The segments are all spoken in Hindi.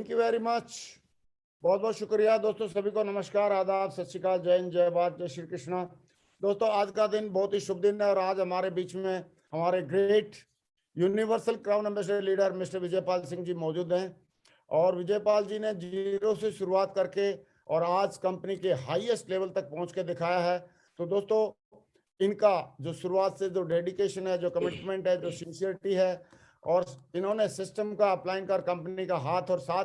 Thank you very much. बहुत बहुत शुक्रिया दोस्तों। सभी को नमस्कार, आदाब, सत श्री अकाल, जय हिंद, जय भारत, जय श्री कृष्णा। दोस्तों आज का दिन बहुत ही शुभ दिन है और आज हमारे बीच में हमारे great universal crown ambassador leader mister Vijaypal Singh ji मौजूद हैं। और विजयपाल जी ने जीरो से शुरुआत करके और आज कंपनी के हाईएस्ट लेवल तक पहुंच के दिखाया है। तो दोस्तों इनका जो शुरुआत से जो डेडिकेशन है, जो कमिटमेंट है, जो सिंसियरिटी है, और इन्होंने सिस्टम का अप्लाई कर कंपनी का हाथ और साथ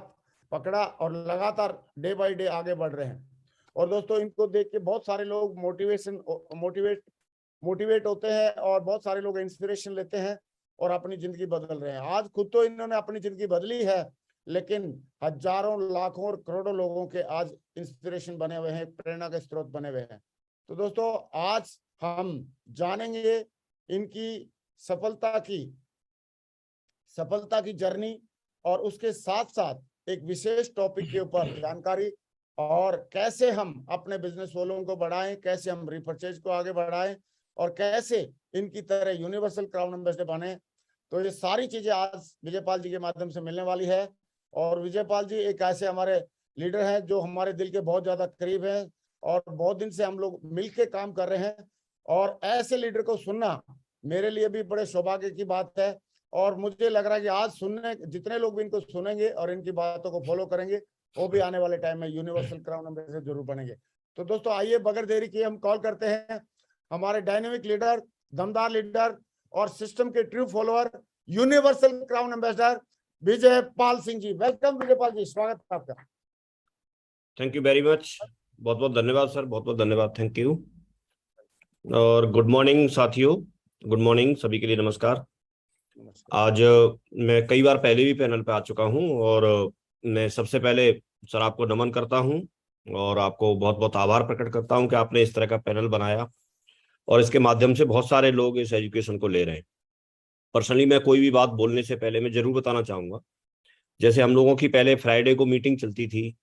पकड़ा और लगातार डे बाय डे आगे बढ़ रहे हैं। और दोस्तों इनको देख के बहुत सारे लोग मोटिवेट होते हैं और बहुत सारे लोग इंस्पिरेशन लेते हैं और अपनी जिंदगी बदल रहे हैं। आज खुद तो इन्होंने अपनी जिंदगी बदली है, लेकिन हजारों लाखों और करोड़ों लोगों के आज इंस्पिरेशन बने हुए हैं, प्रेरणा के स्रोत बने हुए हैं। तो दोस्तों आज हम जानेंगे इनकी सफलता की जर्नी और उसके साथ साथ एक विशेष टॉपिक के ऊपर जानकारी, और कैसे हम अपने बिजनेस वॉल्यूम को बढ़ाएं, कैसे हम रिपर्चेज को आगे बढ़ाएं और कैसे इनकी तरह यूनिवर्सल क्राउन एम्बेसडर बने। तो ये सारी चीजें आज विजयपाल जी के माध्यम से मिलने वाली है। और विजयपाल जी एक ऐसे हमारे लीडर हैं जो हमारे दिल के बहुत ज्यादा करीब हैं और बहुत दिन से हम लोग मिलके काम कर रहे हैं। और ऐसे लीडर को सुनना मेरे लिए भी बड़े सौभाग्य की बात है। और मुझे लग रहा है कि आज सुनने जितने लोग भी इनको सुनेंगे और इनकी बातों को फॉलो करेंगे, वो भी आने वाले टाइम में यूनिवर्सल क्राउन एम्बेसडर जरूर बनेंगे। तो दोस्तों आइए बगैर देरी किए हम कॉल करते हैं हमारे डायनेमिक लीडर, दमदार लीडर और सिस्टम के true follower, universal crown ambassador Vijaypal Singh ji. Welcome Vijaypal ji, स्वागत है आपका। Thank you very much. बहुत बहुत धन्यवाद सर, बहुत बहुत धन्यवाद, थैंक यू। और गुड मॉर्निंग साथियों, गुड मॉर्निंग सभी के लिए, नमस्कार। आज मैं कई बार पहले भी पैनल पे आ चुका हूं और मैं सबसे पहले सर आपको नमन करता हूं और आपको बहुत बहुत आभार प्रकट करता हूं कि आपने इस तरह का पैनल बनाया और इसके माध्यम से बहुत सारे लोग इस एजुकेशन को ले रहे हैं। पर्सनली मैं कोई भी बात बोलने से पहले मैं जरूर बताना चाहूंगा, जैसे हम लोगों की पहले फ्राइडे को मीटिंग चलती थी,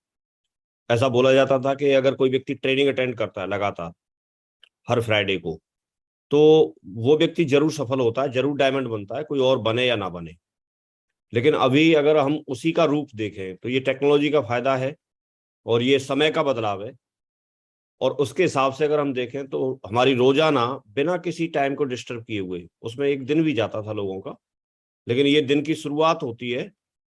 ऐसा बोला जाता था कि अगर कोई व्यक्ति ट्रेनिंग अटेंड करता है लगातार हर फ्राइडे को, तो वो व्यक्ति जरूर सफल होता है, जरूर डायमंड बनता है, कोई और बने या ना बने। लेकिन अभी अगर हम उसी का रूप देखें तो ये टेक्नोलॉजी का फायदा है और ये समय का बदलाव है। और उसके हिसाब से अगर हम देखें तो हमारी रोजाना बिना किसी टाइम को डिस्टर्ब किए हुए, उसमें एक दिन भी जाता था लोगों का, लेकिन ये दिन की शुरुआत होती है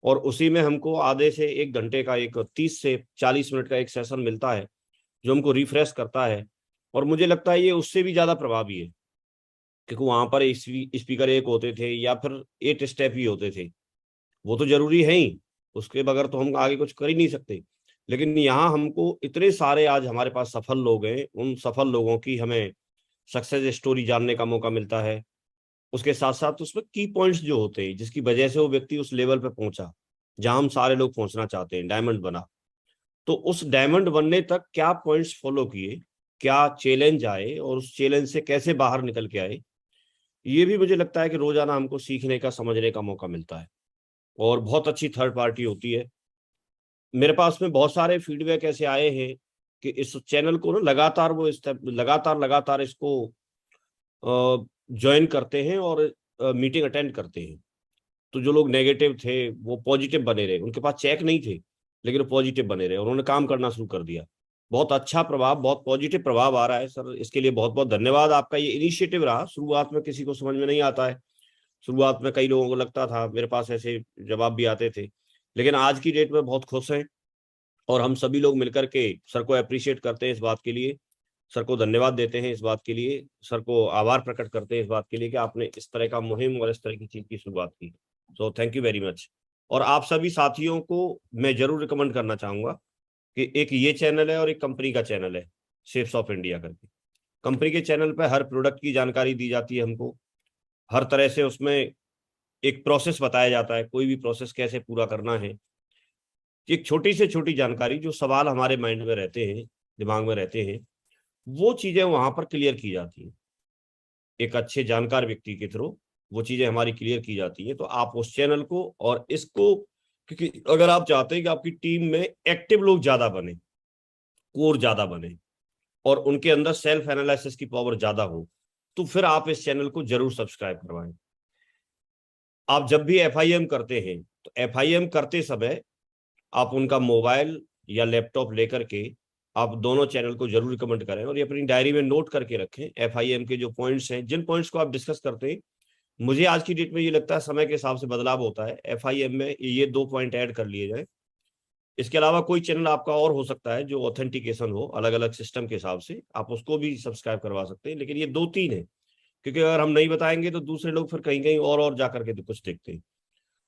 और उसी में हमको आधे से एक घंटे का एक 30 से 40 मिनट का एक सेशन मिलता है जो हमको रिफ्रेश करता है। और मुझे लगता है ये उससे भी ज्यादा प्रभावी है, क्योंकि वहां पर स्पीकर एक होते थे या फिर 8 स्टेप ही होते थे, वो तो जरूरी है ही, उसके बगैर तो हम आगे कुछ कर ही नहीं सकते। लेकिन यहाँ हमको इतने सारे आज हमारे पास सफल लोग हैं, उन सफल लोगों की हमें सक्सेस स्टोरी जानने का मौका मिलता है। उसके साथ साथ उसमें की पॉइंट्स जो होते हैं जिसकी वजह से वो व्यक्ति उस लेवल पे पहुंचा जहां हम सारे लोग पहुंचना चाहते हैं, डायमंड बना। तो उस डायमंड बनने तक क्या पॉइंट्स फॉलो किए, क्या चैलेंज आए और उस चैलेंज से कैसे बाहर निकल के आए, ये भी मुझे लगता है कि रोजाना हमको सीखने का, समझने का मौका मिलता है। और बहुत अच्छी थर्ड पार्टी होती है। मेरे पास में बहुत सारे फीडबैक ऐसे आए हैं कि इस चैनल को ना लगातार वो लगातार इसको ज्वाइन करते हैं और मीटिंग अटेंड करते हैं। तो जो लोग नेगेटिव थे वो पॉजिटिव बने रहे, उनके पास चेक नहीं थे लेकिन वो पॉजिटिव बने रहे, उन्होंने काम करना शुरू कर दिया। बहुत अच्छा प्रभाव, बहुत पॉजिटिव प्रभाव आ रहा है सर, इसके लिए बहुत बहुत धन्यवाद। आपका ये इनिशिएटिव रहा, शुरुआत में किसी को समझ में नहीं आता है, शुरुआत में कई लोगों को लगता था, मेरे पास ऐसे जवाब भी आते थे, लेकिन आज की डेट में बहुत खुश हैं और हम सभी लोग मिलकर के सर को अप्रिशिएट करते हैं इस बात के लिए, सर को धन्यवाद देते हैं इस बात के लिए, सर को आभार प्रकट करते हैं इस बात के लिए कि आपने इस तरह का मुहिम और इस तरह की चीज की शुरुआत की। सो थैंक यू वेरी मच। और आप सभी साथियों को मैं जरूर रिकमेंड करना चाहूंगा कि एक ये चैनल है और एक कंपनी का चैनल है, शेप्स ऑफ इंडिया करके। कंपनी के चैनल पर हर प्रोडक्ट की जानकारी दी जाती है हमको, हर तरह से उसमें एक प्रोसेस बताया जाता है, कोई भी प्रोसेस कैसे पूरा करना है। एक छोटी से छोटी जानकारी, जो सवाल हमारे माइंड में रहते हैं, दिमाग में रहते हैं, वो चीजें वहां पर क्लियर की जाती हैं एक अच्छे जानकार व्यक्ति के थ्रू, वो चीजें हमारी क्लियर की जाती हैं। तो आप उस चैनल को और इसको, क्योंकि अगर आप चाहते हैं कि आपकी टीम में एक्टिव लोग ज्यादा बने, कोर ज्यादा बने और उनके अंदर सेल्फ एनालिसिस की पावर ज्यादा हो, तो फिर आप इस चैनल को जरूर सब्सक्राइब करवाएं। आप जब भी एफआईएम करते हैं तो एफआईएम करते समय आप उनका मोबाइल या लैपटॉप लेकर के आप दोनों चैनल को जरूर रिकमेंड करें और ये अपनी डायरी में नोट करके रखें। FIM के जो पॉइंट्स हैं, जिन पॉइंट्स को आप डिस्कस करते हैं, मुझे आज की डेट में ये लगता है समय के हिसाब से बदलाव होता है, FIM में ये 2 पॉइंट ऐड कर लिए जाए। इसके अलावा कोई चैनल आपका और हो सकता है जो ऑथेंटिकेशन हो अलग अलग सिस्टम के हिसाब से, आप उसको भी सब्सक्राइब करवा सकते हैं, लेकिन ये 2-3 है, क्योंकि अगर हम नहीं बताएंगे तो दूसरे लोग फिर कहीं कहीं और जा करके कुछ देखते हैं।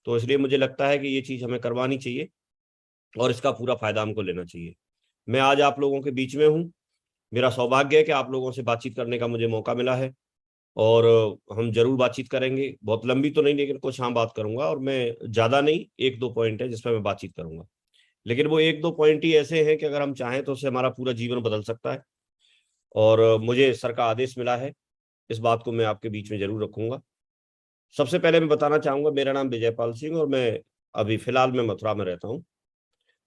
तो इसलिए मुझे लगता है कि ये चीज हमें करवानी चाहिए और इसका पूरा फायदा हमको लेना चाहिए। मैं आज आप लोगों के बीच में हूँ, मेरा सौभाग्य है कि आप लोगों से बातचीत करने का मुझे मौका मिला है और हम जरूर बातचीत करेंगे, बहुत लंबी तो नहीं लेकिन कुछ हाँ बात करूंगा, और मैं ज्यादा नहीं, 1-2 पॉइंट है जिसमें मैं बातचीत करूंगा, लेकिन वो 1-2 पॉइंट ही ऐसे हैं कि अगर हम चाहें तो उससे हमारा पूरा जीवन बदल सकता है। और मुझे सर का आदेश मिला है, इस बात को मैं आपके बीच में जरूर रखूंगा। सबसे पहले मैं बताना चाहूंगा, मेरा नाम विजयपाल सिंह और मैं अभी फिलहाल मैं मथुरा में रहता हूँ।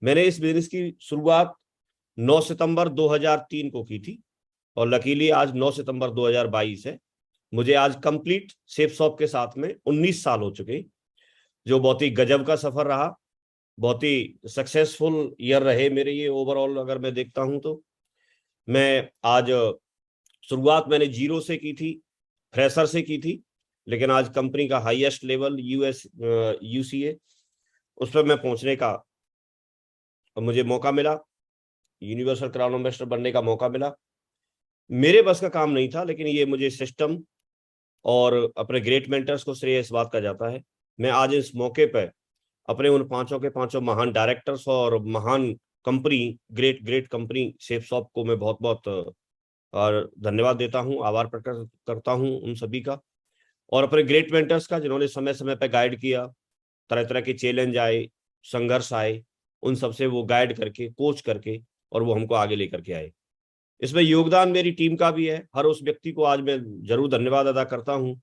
मैंने इस बिजनेस की शुरुआत 9 सितंबर 2003 को की थी और लकीली आज 9 सितंबर 2022 है। मुझे आज कंप्लीट सेफ शॉप के साथ में 19 साल हो चुके, जो बहुत ही गजब का सफर रहा, बहुत ही सक्सेसफुल ईयर रहे मेरे ये ओवरऑल। अगर मैं देखता हूं तो मैं आज शुरुआत मैंने जीरो से की थी, फ्रेशर से की थी, लेकिन आज कंपनी का हाईएस्ट लेवल UCA उस पर मैं पहुंचने का मुझे मौका मिला, यूनिवर्सल क्राउन एम्बेसडर बनने का मौका मिला। मेरे बस का काम नहीं था, लेकिन ये मुझे सिस्टम और अपने ग्रेट मेंटर्स को श्रेय इस बात का जाता है। मैं आज इस मौके पर अपने उन 5 के 5 महान डायरेक्टर्स और महान company, great great company safe shop को मैं बहुत बहुत और धन्यवाद देता हूं, आभार प्रकट करता हूं उन सभी का, और अपने ग्रेट मेंटर्स का जिन्होंने समय समय पर गाइड किया। तरह तरह के चैलेंज आए, संघर्ष आए, उन सबसे वो गाइड करके, कोच करके, और वो हमको आगे लेकर के आए। इसमें योगदान मेरी टीम का भी है। हर उस व्यक्ति को आज मैं जरूर धन्यवाद अदा करता हूं,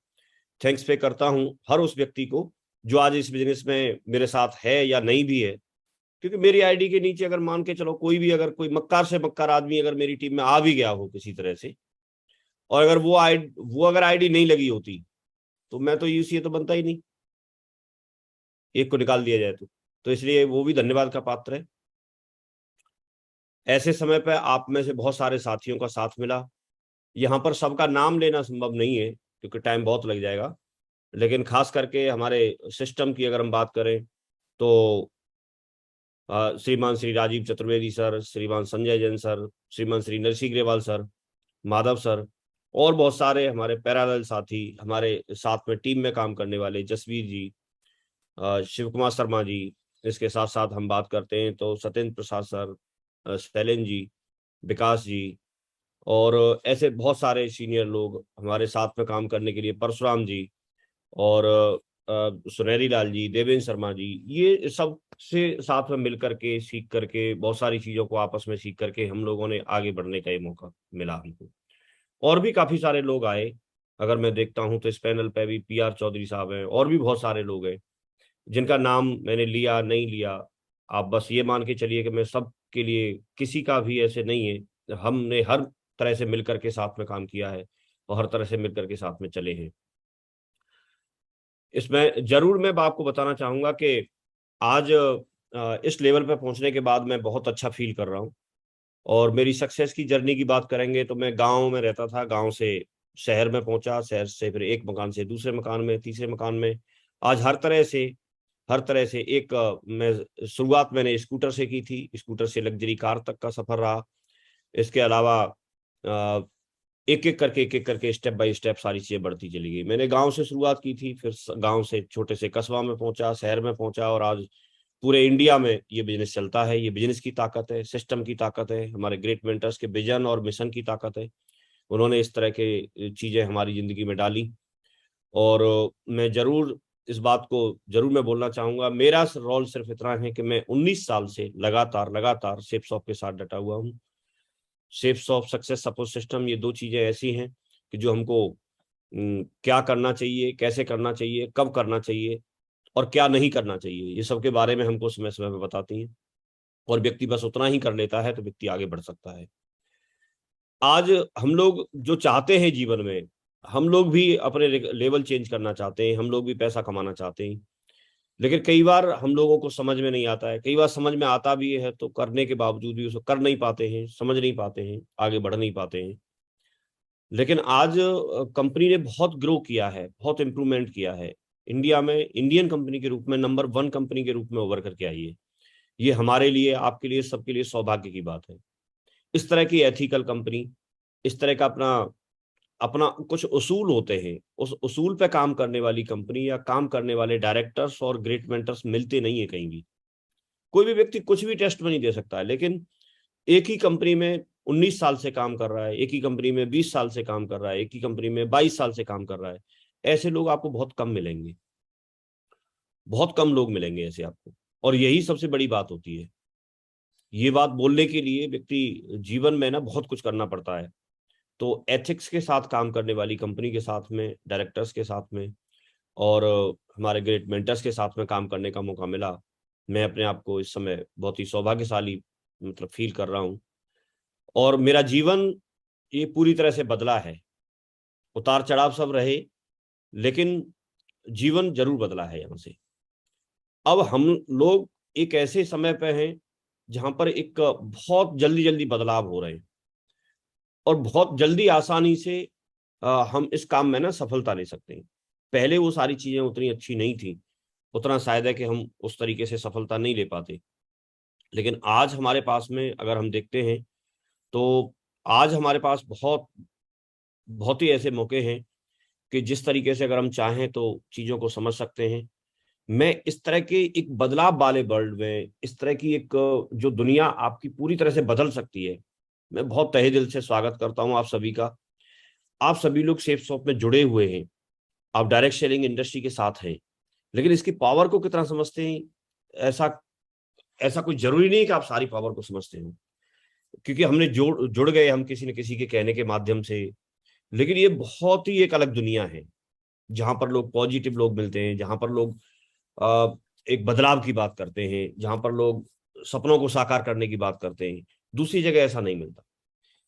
थैंक्स पे करता हूं हर उस व्यक्ति को जो आज इस बिजनेस में मेरे साथ है या नहीं भी है। क्योंकि मेरी आईडी के नीचे अगर मान के चलो कोई भी, अगर कोई मक्कार से मक्कार आदमी अगर मेरी टीम में आ भी गया हो किसी तरह से, और अगर वो अगर आईडी नहीं लगी होती तो मैं तो UCA तो बनता ही नहीं, एक को निकाल दिया जाए तो इसलिए वो भी धन्यवाद का पात्र है। ऐसे समय पर आप में से बहुत सारे साथियों का साथ मिला। यहाँ पर सबका नाम लेना संभव नहीं है क्योंकि टाइम बहुत लग जाएगा, लेकिन खास करके हमारे सिस्टम की अगर हम बात करें तो श्रीमान श्री राजीव चतुर्वेदी सर, श्रीमान संजय जैन सर, श्रीमान श्री नरसिंह ग्रेवाल सर, माधव सर, और बहुत सारे हमारे पैरेलल साथी, हमारे साथ में टीम में काम करने वाले जसवीर जी, शिव कुमार शर्मा जी। इसके साथ साथ हम बात करते हैं तो सत्येंद्र प्रसाद सर, शैलेन जी, विकास जी, और ऐसे बहुत सारे सीनियर लोग हमारे साथ में काम करने के लिए, परशुराम जी और सुनहरी लाल जी, देवेंद्र शर्मा जी, ये सब से साथ में मिल करके, सीख करके, बहुत सारी चीजों को आपस में सीख करके हम लोगों ने आगे बढ़ने का ये मौका मिला हमको। और भी काफी सारे लोग आए, अगर मैं देखता हूं तो इस पैनल पे भी PR चौधरी साहब हैं, और भी बहुत सारे लोग हैं जिनका नाम मैंने लिया नहीं लिया, आप बस ये मान के चलिए कि मैं सब के लिए किसी का भी ऐसे नहीं है। हमने हर तरह से मिलकर के साथ में काम किया है और हर तरह से मिलकर के साथ में चले हैं। इसमें जरूर मैं आपको बताना चाहूंगा कि आज इस लेवल पे पहुंचने के बाद मैं बहुत अच्छा फील कर रहा हूँ। और मेरी सक्सेस की जर्नी की बात करेंगे तो मैं गांव में रहता था, गांव से शहर में पहुंचा, शहर से फिर एक मकान से दूसरे मकान में, तीसरे मकान में, आज हर तरह से मैं शुरुआत मैंने स्कूटर से की थी, स्कूटर से लग्जरी कार तक का सफर रहा। इसके अलावा एक एक करके स्टेप बाय स्टेप सारी चीजें बढ़ती चली गई। मैंने गांव से शुरुआत की थी, फिर गांव से छोटे से कस्बा में पहुंचा, शहर में पहुंचा, और आज पूरे इंडिया में ये बिजनेस चलता है। ये बिजनेस की ताकत है, सिस्टम की ताकत है, हमारे ग्रेट मेंटर्स के विजन और मिशन की ताकत है। उन्होंने इस तरह के चीजें हमारी जिंदगी में डाली। और मैं जरूर इस बात को जरूर मैं बोलना चाहूंगा, मेरा रोल सिर्फ इतना है कि मैं 19 साल से लगातार सेफ शॉप के साथ डटा हुआ हूँ। Safe shop, success support system, ये 2 चीजें ऐसी हैं कि जो हमको क्या करना चाहिए, कैसे करना चाहिए, कब करना चाहिए और क्या नहीं करना चाहिए, ये सब के बारे में हमको समय समय में बताती हैं। और व्यक्ति बस उतना ही कर लेता है तो व्यक्ति आगे बढ़ सकता है। आज हम लोग जो चाहते हैं जीवन में, हम लोग भी अपने लेवल चेंज करना चाहते हैं, हम लोग भी पैसा कमाना चाहते हैं, लेकिन कई बार हम लोगों को समझ में नहीं आता है, कई बार समझ में आता भी है तो करने के बावजूद भी उसको कर नहीं पाते हैं, समझ नहीं पाते हैं, आगे बढ़ नहीं पाते हैं। लेकिन आज कंपनी ने बहुत ग्रो किया है, बहुत इंप्रूवमेंट किया है। इंडिया में इंडियन कंपनी के रूप में नंबर 1 कंपनी के रूप में उभर करके आई है। ये हमारे लिए, आपके लिए, सबके लिए सौभाग्य की बात है। इस तरह की एथिकल कंपनी, इस तरह का अपना अपना कुछ उसूल होते हैं, उस उसूल पे काम करने वाली कंपनी या काम करने वाले डायरेक्टर्स और ग्रेट मेंटर्स मिलते नहीं है कहीं भी। कोई भी व्यक्ति कुछ भी टेस्ट में नहीं दे सकता है, लेकिन एक ही कंपनी में 19 साल से काम कर रहा है, एक ही कंपनी में 20 साल से काम कर रहा है, एक ही कंपनी में 22 साल से काम कर रहा है, ऐसे लोग आपको बहुत कम मिलेंगे, बहुत कम लोग मिलेंगे ऐसे आपको। और यही सबसे बड़ी बात होती है। ये बात बोलने के लिए व्यक्ति जीवन में ना बहुत कुछ करना पड़ता है। तो एथिक्स के साथ काम करने वाली कंपनी के साथ में, डायरेक्टर्स के साथ में और हमारे ग्रेट मेंटर्स के साथ में काम करने का मौका मिला। मैं अपने आप को इस समय बहुत ही सौभाग्यशाली मतलब फील कर रहा हूँ। और मेरा जीवन ये पूरी तरह से बदला है। उतार चढ़ाव सब रहे, लेकिन जीवन जरूर बदला है यहाँ से। अब हम लोग एक ऐसे समय पे हैं जहां पर एक बहुत जल्दी जल्दी बदलाव हो रहे हैं और बहुत जल्दी आसानी से हम इस काम में ना सफलता ले सकते हैं। पहले वो सारी चीजें उतनी अच्छी नहीं थी, उतना शायद है कि हम उस तरीके से सफलता नहीं ले पाते। लेकिन आज हमारे पास में अगर हम देखते हैं तो आज हमारे पास बहुत बहुत ही ऐसे मौके हैं कि जिस तरीके से अगर हम चाहें तो चीजों को समझ सकते हैं। मैं इस तरह के एक बदलाव वाले वर्ल्ड में, इस तरह की एक जो दुनिया आपकी पूरी तरह से बदल सकती है, मैं बहुत तहे दिल से स्वागत करता हूं आप सभी का। आप सभी लोग सेफ शॉप में जुड़े हुए हैं, आप डायरेक्ट सेलिंग इंडस्ट्री के साथ हैं, लेकिन इसकी पावर को कितना समझते हैं, ऐसा ऐसा कोई जरूरी नहीं है कि आप सारी पावर को समझते हो, क्योंकि हमने जुड़ गए हम किसी न किसी के कहने के माध्यम से। लेकिन ये बहुत ही एक अलग दुनिया है जहां पर लोग पॉजिटिव लोग मिलते हैं, जहां पर लोग अ, एक बदलाव की बात करते हैं, जहां पर लोग सपनों को साकार करने की बात करते हैं। दूसरी जगह ऐसा नहीं मिलता।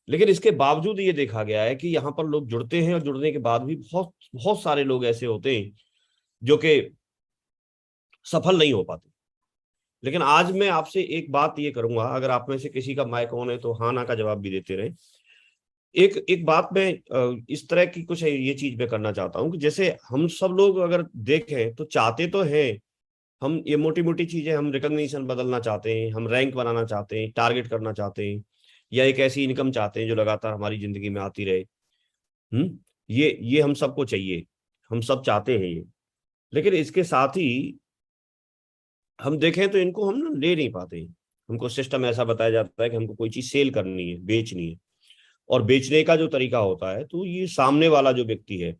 लेकिन इसके बावजूद ये देखा गया है कि यहाँ पर लोग जुड़ते हैं और जुड़ने के बाद भी बहुत बहुत सारे लोग ऐसे होते हैं जो कि सफल नहीं हो पाते। लेकिन आज मैं आपसे एक बात ये करूंगा, अगर आप में से किसी का माइक ऑन है तो हाँ ना का जवाब भी देते रहे। एक एक बात मैं इस तरह की कुछ ये चीज मैं करना चाहता हूँ कि जैसे हम सब लोग अगर देखें तो चाहते तो हैं, हम ये मोटी मोटी चीजें, हम रिकॉग्निशन बदलना चाहते हैं, हम रैंक बनाना चाहते हैं, टारगेट करना चाहते हैं, या एक ऐसी इनकम चाहते हैं जो लगातार हमारी जिंदगी में आती रहे। ये हम सबको चाहिए, हम सब चाहते हैं ये। लेकिन इसके साथ ही हम देखें तो इनको हम ना ले नहीं पाते। हमको सिस्टम ऐसा बताया जाता है कि हमको कोई चीज सेल करनी है, बेचनी है, और बेचने का जो तरीका होता है तो ये सामने वाला जो व्यक्ति है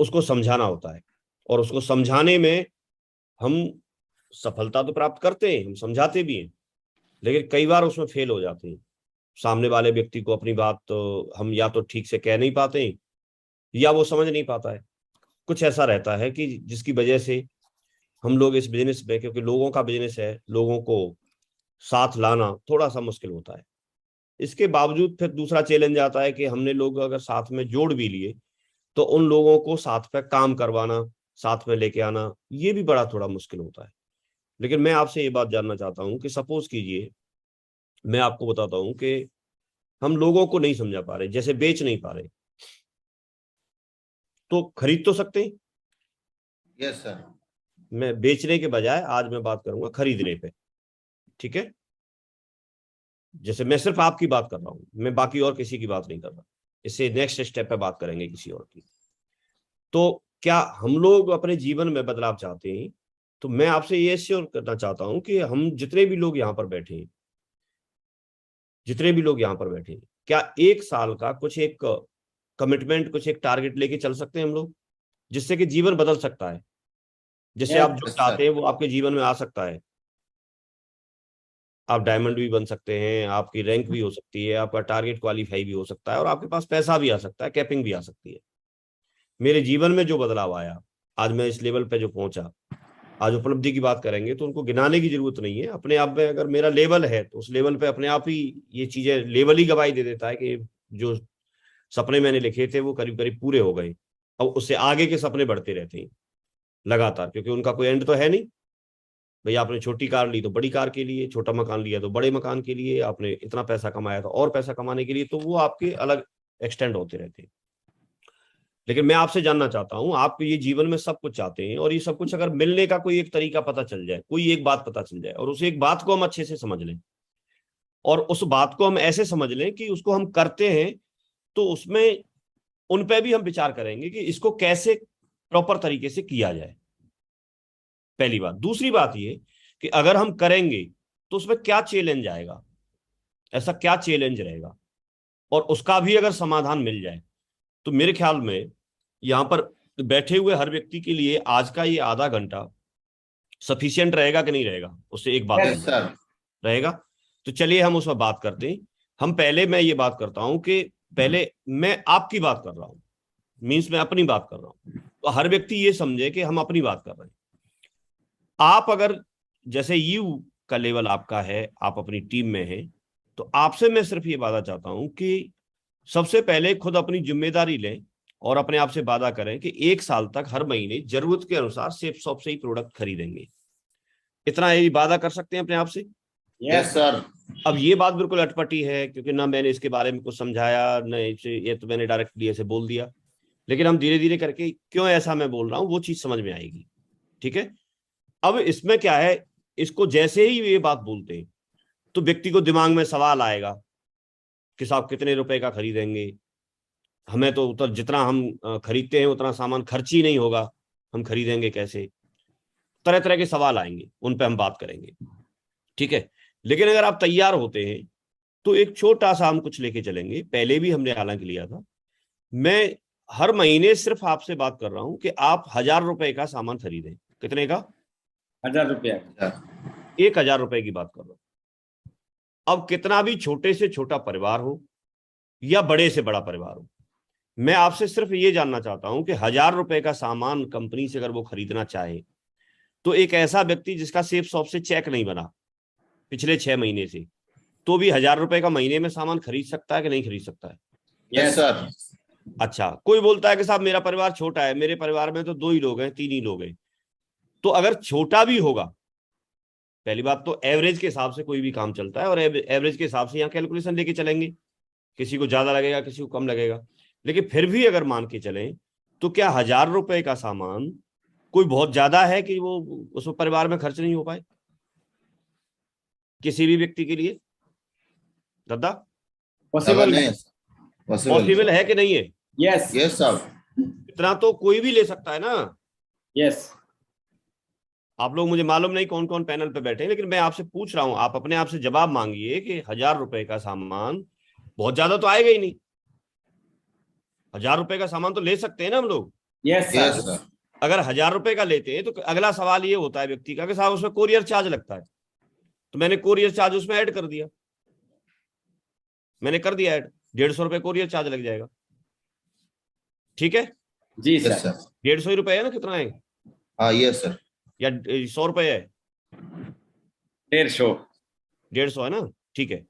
उसको समझाना होता है। और उसको समझाने में हम सफलता तो प्राप्त करते हैं, हम समझाते भी हैं, लेकिन कई बार उसमें फेल हो जाते हैं। सामने वाले व्यक्ति को अपनी बात तो हम या तो ठीक से कह नहीं पाते हैं या वो समझ नहीं पाता है। कुछ ऐसा रहता है कि जिसकी वजह से हम लोग इस बिजनेस में, क्योंकि लोगों का बिजनेस है, लोगों को साथ लाना थोड़ा सा मुश्किल होता है। इसके बावजूद फिर दूसरा चैलेंज आता है कि हमने लोग अगर साथ में जोड़ भी लिए तो उन लोगों को साथ पे काम करवाना, साथ में लेके आना, ये भी बड़ा थोड़ा मुश्किल होता है। लेकिन मैं आपसे ये बात जानना चाहता हूँ कि सपोज कीजिए, मैं आपको बताता हूँ कि हम लोगों को नहीं समझा पा रहे, जैसे बेच नहीं पा रहे, तो खरीद तो सकते हैं। Yes sir. मैं बेचने के बजाय आज मैं बात करूंगा खरीदने पे, ठीक है? जैसे मैं सिर्फ आपकी बात कर रहा हूं, मैं बाकी और किसी की बात नहीं कर रहा। इससे नेक्स्ट स्टेप पे बात करेंगे किसी और की। तो क्या हम लोग अपने जीवन में बदलाव चाहते हैं? तो मैं आपसे ये श्योर करना चाहता हूं कि हम जितने भी लोग यहाँ पर बैठे हैं, जितने भी लोग यहाँ पर बैठे हैं, क्या 1 साल का कुछ एक कमिटमेंट, कुछ एक टारगेट लेके चल सकते हैं हम लोग, जिससे कि जीवन बदल सकता है, जिससे आप जो यस चाहते सर। हैं वो आपके जीवन में आ सकता है। आप डायमंड भी बन सकते हैं, आपकी रैंक भी हो सकती है, आपका टारगेट क्वालिफाई भी हो सकता है, और आपके पास पैसा भी आ सकता है, कैपिंग भी आ सकती है। मेरे जीवन में जो बदलाव आया, आज मैं इस लेवल पे जो पहुंचा, आज उपलब्धि की बात करेंगे तो उनको गिनाने की जरूरत नहीं है। अपने आप में अगर मेरा लेवल है तो उस लेवल पे अपने आप ही ये चीजें, लेवल ही गवाही दे देता है कि जो सपने मैंने लिखे थे वो करीब करीब पूरे हो गए। अब उससे आगे के सपने बढ़ते रहते हैं। लगातार, क्योंकि उनका कोई एंड तो है नहीं। भाई आपने छोटी कार ली तो बड़ी कार के लिए, छोटा मकान लिया तो बड़े मकान के लिए, आपने इतना पैसा कमाया तो और पैसा कमाने के लिए, तो वो आपके अलग एक्सटेंड होते रहते हैं। लेकिन मैं आपसे जानना चाहता हूं, आप ये जीवन में सब कुछ चाहते हैं, और ये सब कुछ अगर मिलने का कोई एक तरीका पता चल जाए, कोई एक बात पता चल जाए, और उस एक बात को हम अच्छे से समझ लें, और उस बात को हम ऐसे समझ लें कि उसको हम करते हैं, तो उसमें उन पे भी हम विचार करेंगे कि इसको कैसे प्रॉपर तरीके से किया जाए, पहली बात। दूसरी बात ये कि अगर हम करेंगे तो उसमें क्या चैलेंज आएगा, ऐसा क्या चैलेंज रहेगा, और उसका भी अगर समाधान मिल जाए, तो मेरे ख्याल में यहां पर बैठे हुए हर व्यक्ति के लिए आज का ये आधा घंटा सफिशियंट रहेगा कि नहीं रहेगा, उससे एक बात Yes, sir. रहेगा। तो चलिए हम उस पर बात करते हैं। मैं ये बात करता हूं कि पहले मैं आपकी बात कर रहा हूं, मीन्स मैं अपनी बात कर रहा हूं, तो हर व्यक्ति ये समझे कि हम अपनी बात कर रहे हैं। आप अगर जैसे यू का लेवल आपका है, आप अपनी टीम में हैं, तो आपसे मैं सिर्फ ये वादा चाहता हूं कि सबसे पहले खुद अपनी जिम्मेदारी लें और अपने आप से वादा करें कि 1 साल तक हर महीने जरूरत के अनुसार सेफ शॉप से ही प्रोडक्ट खरीदेंगे। इतना ये वादा कर सकते हैं अपने आप से? Yes, sir. अब ये बात बिल्कुल अटपटी है, क्योंकि ना मैंने इसके बारे में कुछ समझाया, न इसे, ये तो मैंने डायरेक्टली ऐसे बोल दिया। लेकिन हम धीरे धीरे करके क्यों ऐसा मैं बोल रहा हूं वो चीज समझ में आएगी, ठीक है? अब इसमें क्या है, इसको जैसे ही ये बात बोलते हैं तो व्यक्ति को दिमाग में सवाल आएगा कि साहब कितने रुपए का खरीदेंगे, हमें तो जितना हम खरीदते हैं उतना सामान खर्च ही नहीं होगा, हम खरीदेंगे कैसे? तरह तरह के सवाल आएंगे, उन पे हम बात करेंगे, ठीक है? लेकिन अगर आप तैयार होते हैं तो एक छोटा सा हम कुछ लेके चलेंगे, पहले भी हमने हालांकि लिया था। मैं हर महीने सिर्फ आपसे बात कर रहा हूं कि आप 1000 रुपए का सामान खरीदें। कितने का? 1000 रुपया। Sir. 1000 रुपए की बात कर रहा हूं। अब कितना भी छोटे से छोटा परिवार हो या बड़े से बड़ा परिवार हो, मैं आपसे सिर्फ ये जानना चाहता हूं कि 1000 रुपए का सामान कंपनी से अगर वो खरीदना चाहे, तो एक ऐसा व्यक्ति जिसका सेफ शॉप से चेक नहीं बना पिछले 6 महीने से, तो भी 1000 रुपए का महीने में सामान खरीद सकता है कि नहीं खरीद सकता है? Yes, sir. अच्छा, कोई बोलता है कि साहब मेरा परिवार छोटा है, मेरे परिवार में तो 2 ही लोग हैं, 3 ही लोग हैं। तो अगर छोटा भी होगा, पहली बात तो एवरेज के हिसाब से कोई भी काम चलता है, और एवरेज के हिसाब से यहाँ कैलकुलेशन लेके चलेंगे, किसी को ज्यादा लगेगा, किसी को कम लगेगा। लेकिन फिर भी अगर मान के चलें तो क्या 1000 रुपए का सामान कोई बहुत ज्यादा है कि वो उस परिवार में खर्च नहीं हो पाए किसी भी व्यक्ति के लिए? दादा, पॉसिबल नहीं है। है sir. Possible, possible sir. है कि नहीं है? Yes Yes, sir. इतना तो कोई भी ले सकता है ना। यस। आप लोग, मुझे मालूम नहीं कौन कौन पैनल पे बैठे हैं, लेकिन मैं आपसे पूछ रहा हूं, आप अपने आप से जवाब मांगिए कि 1000 रुपए का सामान बहुत ज्यादा तो आएगा ही नहीं। 1000 रुपए का सामान तो ले सकते हैं ना हम लोग। Yes Yes, sir. sir. अगर 1000 रुपए का लेते हैं तो अगला सवाल ये होता है व्यक्ति का कि साहब उसमें कोरियर चार्ज लगता है, तो मैंने कोरियर चार्ज उसमें ऐड कर दिया, मैंने कर दिया ऐड, 150 रुपए कोरियर चार्ज लग जाएगा, ठीक है? जी Yes, सर। sir. 150 रुपए है ना, कितना है, Yes, sir. या 100 रुपए है? 150। 150 है ना, ठीक है।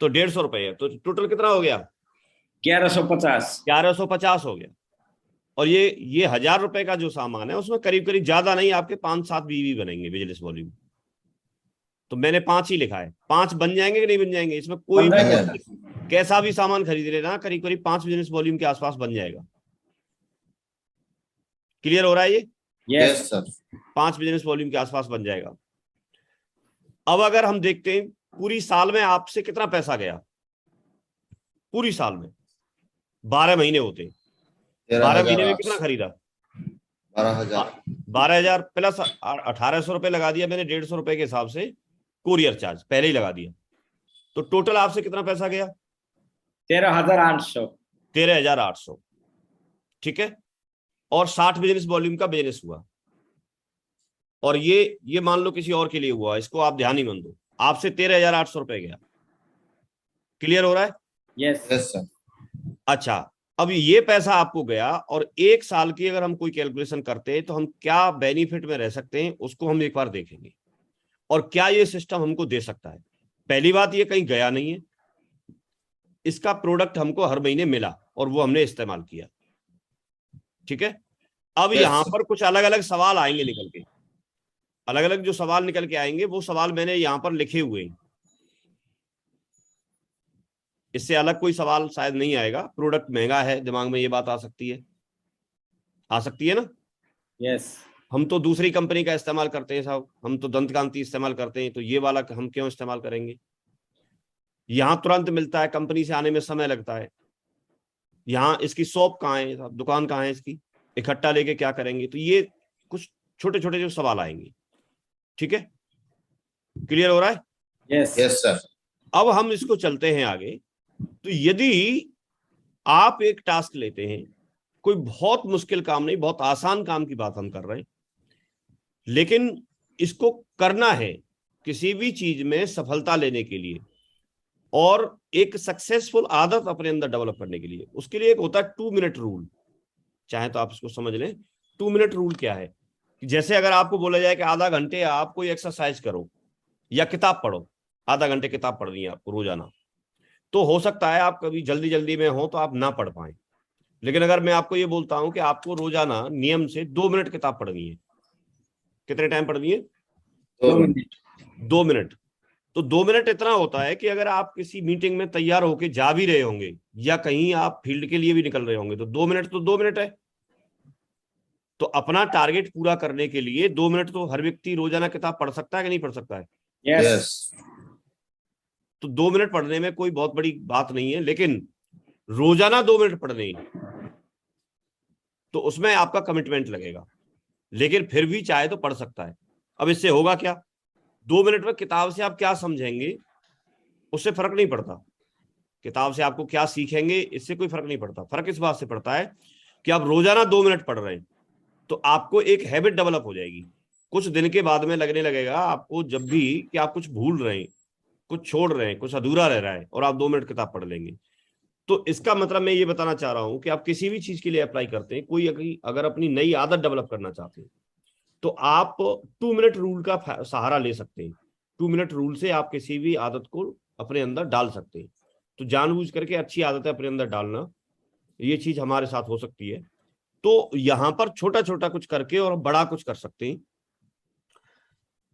तो 150 रुपए है, तो टोटल कितना हो गया? 1150। 1150 हो गया। और ये 1000 रुपए का जो सामान है उसमें करीब करीब ज्यादा नहीं, आपके 5-7 बीवी बनेंगे बिजनेस वॉल्यूम। तो मैंने 5 ही लिखा है, 5 बन जाएंगे कि नहीं बन जाएंगे? इसमें कोई बन भी जाएंगे। कैसा भी सामान खरीद लेना, करीब करीब 5 बिजनेस वॉल्यूम के आसपास बन जाएगा। क्लियर हो रहा है ये? Yes, yes. sir. 5 business volume के आसपास बन जाएगा। अब अगर हम देखते हैं पूरी साल में आपसे कितना पैसा गया, पूरी साल में 12 महीने होते हैं, 12 महीने में कितना 13,800. खरीदा? 12,000. 12,000 प्लस 1800 रुपए लगा दिया मैंने 150 रुपए के हिसाब से, कोरियर चार्ज पहले ही लगा दिया, तो टोटल आपसे कितना पैसा गया? 13,800। 13,800, ठीक है? और 60 बिजनेस वॉल्यूम का बिजनेस हुआ, और ये मान लो किसी और के लिए हुआ, इसको आप ध्यान ही मत दो, आपसे 13,800 रुपए गया। क्लियर हो रहा है? यस। Yes, sir. अच्छा, अब ये पैसा आपको गया, और 1 साल की अगर हम कोई कैलकुलेशन करते हैं तो हम क्या बेनिफिट में रह सकते हैं उसको हम एक बार देखेंगे, और क्या ये सिस्टम हमको दे सकता है। पहली बात, ये कहीं गया नहीं है, इसका प्रोडक्ट हमको हर महीने मिला और वो हमने इस्तेमाल किया, ठीक है? अब Yes, यहाँ sir. पर कुछ अलग अलग सवाल आएंगे निकल के, अलग अलग जो सवाल निकल के आएंगे वो सवाल मैंने यहाँ पर लिखे हुए हैं। इससे अलग कोई सवाल शायद नहीं आएगा। प्रोडक्ट महंगा है, दिमाग में ये बात आ सकती है ना। Yes. हम तो दूसरी कंपनी का इस्तेमाल करते हैं साहब, हम तो दंत कांति इस्तेमाल करते हैं, तो ये वाला हम क्यों इस्तेमाल करेंगे। यहाँ तुरंत मिलता है, कंपनी से आने में समय लगता है। यहाँ इसकी शॉप कहाँ है साहब, दुकान कहाँ है इसकी, इकट्ठा लेके क्या करेंगे। तो ये कुछ छोटे छोटे जो सवाल आएंगे, ठीक है, क्लियर हो रहा है। Yes. Yes, sir. अब हम इसको चलते हैं आगे। तो यदि आप एक टास्क लेते हैं, कोई बहुत मुश्किल काम नहीं, बहुत आसान काम की बात हम कर रहे हैं, लेकिन इसको करना है किसी भी चीज में सफलता लेने के लिए और एक सक्सेसफुल आदत अपने अंदर डेवलप करने के लिए, उसके लिए एक होता है 2 मिनट रूल। चाहे तो आप इसको समझ लें। 2 मिनट रूल क्या है, जैसे अगर आपको बोला जाए कि आधा घंटे आप कोई एक्सरसाइज करो या किताब पढ़ो, आधा घंटे किताब पढ़नी है आपको रोजाना, तो हो सकता है आप कभी जल्दी जल्दी में हो तो आप ना पढ़ पाए। लेकिन अगर मैं आपको ये बोलता हूं कि आपको रोजाना नियम से 2 मिनट किताब पढ़नी है, कितने टाइम पढ़नी है, 2 मिनट। 2 मिनट। तो 2 मिनट इतना होता है कि अगर आप किसी मीटिंग में तैयार होके जा भी रहे होंगे या कहीं आप फील्ड के लिए भी निकल रहे होंगे, तो 2 मिनट तो 2 मिनट है। तो अपना टारगेट पूरा करने के लिए 2 मिनट तो हर व्यक्ति रोजाना किताब पढ़ सकता है कि नहीं पढ़ सकता है। Yes. तो 2 मिनट पढ़ने में कोई बहुत बड़ी बात नहीं है, लेकिन रोजाना 2 मिनट पढ़ने तो उसमें आपका कमिटमेंट लगेगा। लेकिन फिर भी चाहे तो पढ़ सकता है। अब इससे होगा क्या, 2 मिनट में किताब से आप क्या समझेंगे उससे फर्क नहीं पड़ता, किताब से आपको क्या सीखेंगे इससे कोई फर्क नहीं पड़ता। फर्क इस बात से पड़ता है कि आप रोजाना 2 मिनट पढ़ रहे हैं तो आपको एक हैबिट डेवलप हो जाएगी। कुछ दिन के बाद में लगने लगेगा आपको जब भी कि आप कुछ भूल रहे हैं, कुछ छोड़ रहे हैं, कुछ अधूरा रह रहा है और आप 2 मिनट किताब पढ़ लेंगे। तो इसका मतलब मैं ये बताना चाह रहा हूं कि आप किसी भी चीज के लिए अप्लाई करते हैं, कोई अगर अपनी नई आदत डेवलप करना चाहते हैं तो आप 2 मिनट रूल का सहारा ले सकते हैं। 2 मिनट रूल से आप किसी भी आदत को अपने अंदर डाल सकते हैं। तो जानबूझ करके अच्छी आदतें अपने अंदर डालना, ये चीज हमारे साथ हो सकती है। तो यहां पर छोटा छोटा कुछ करके और बड़ा कुछ कर सकते हैं।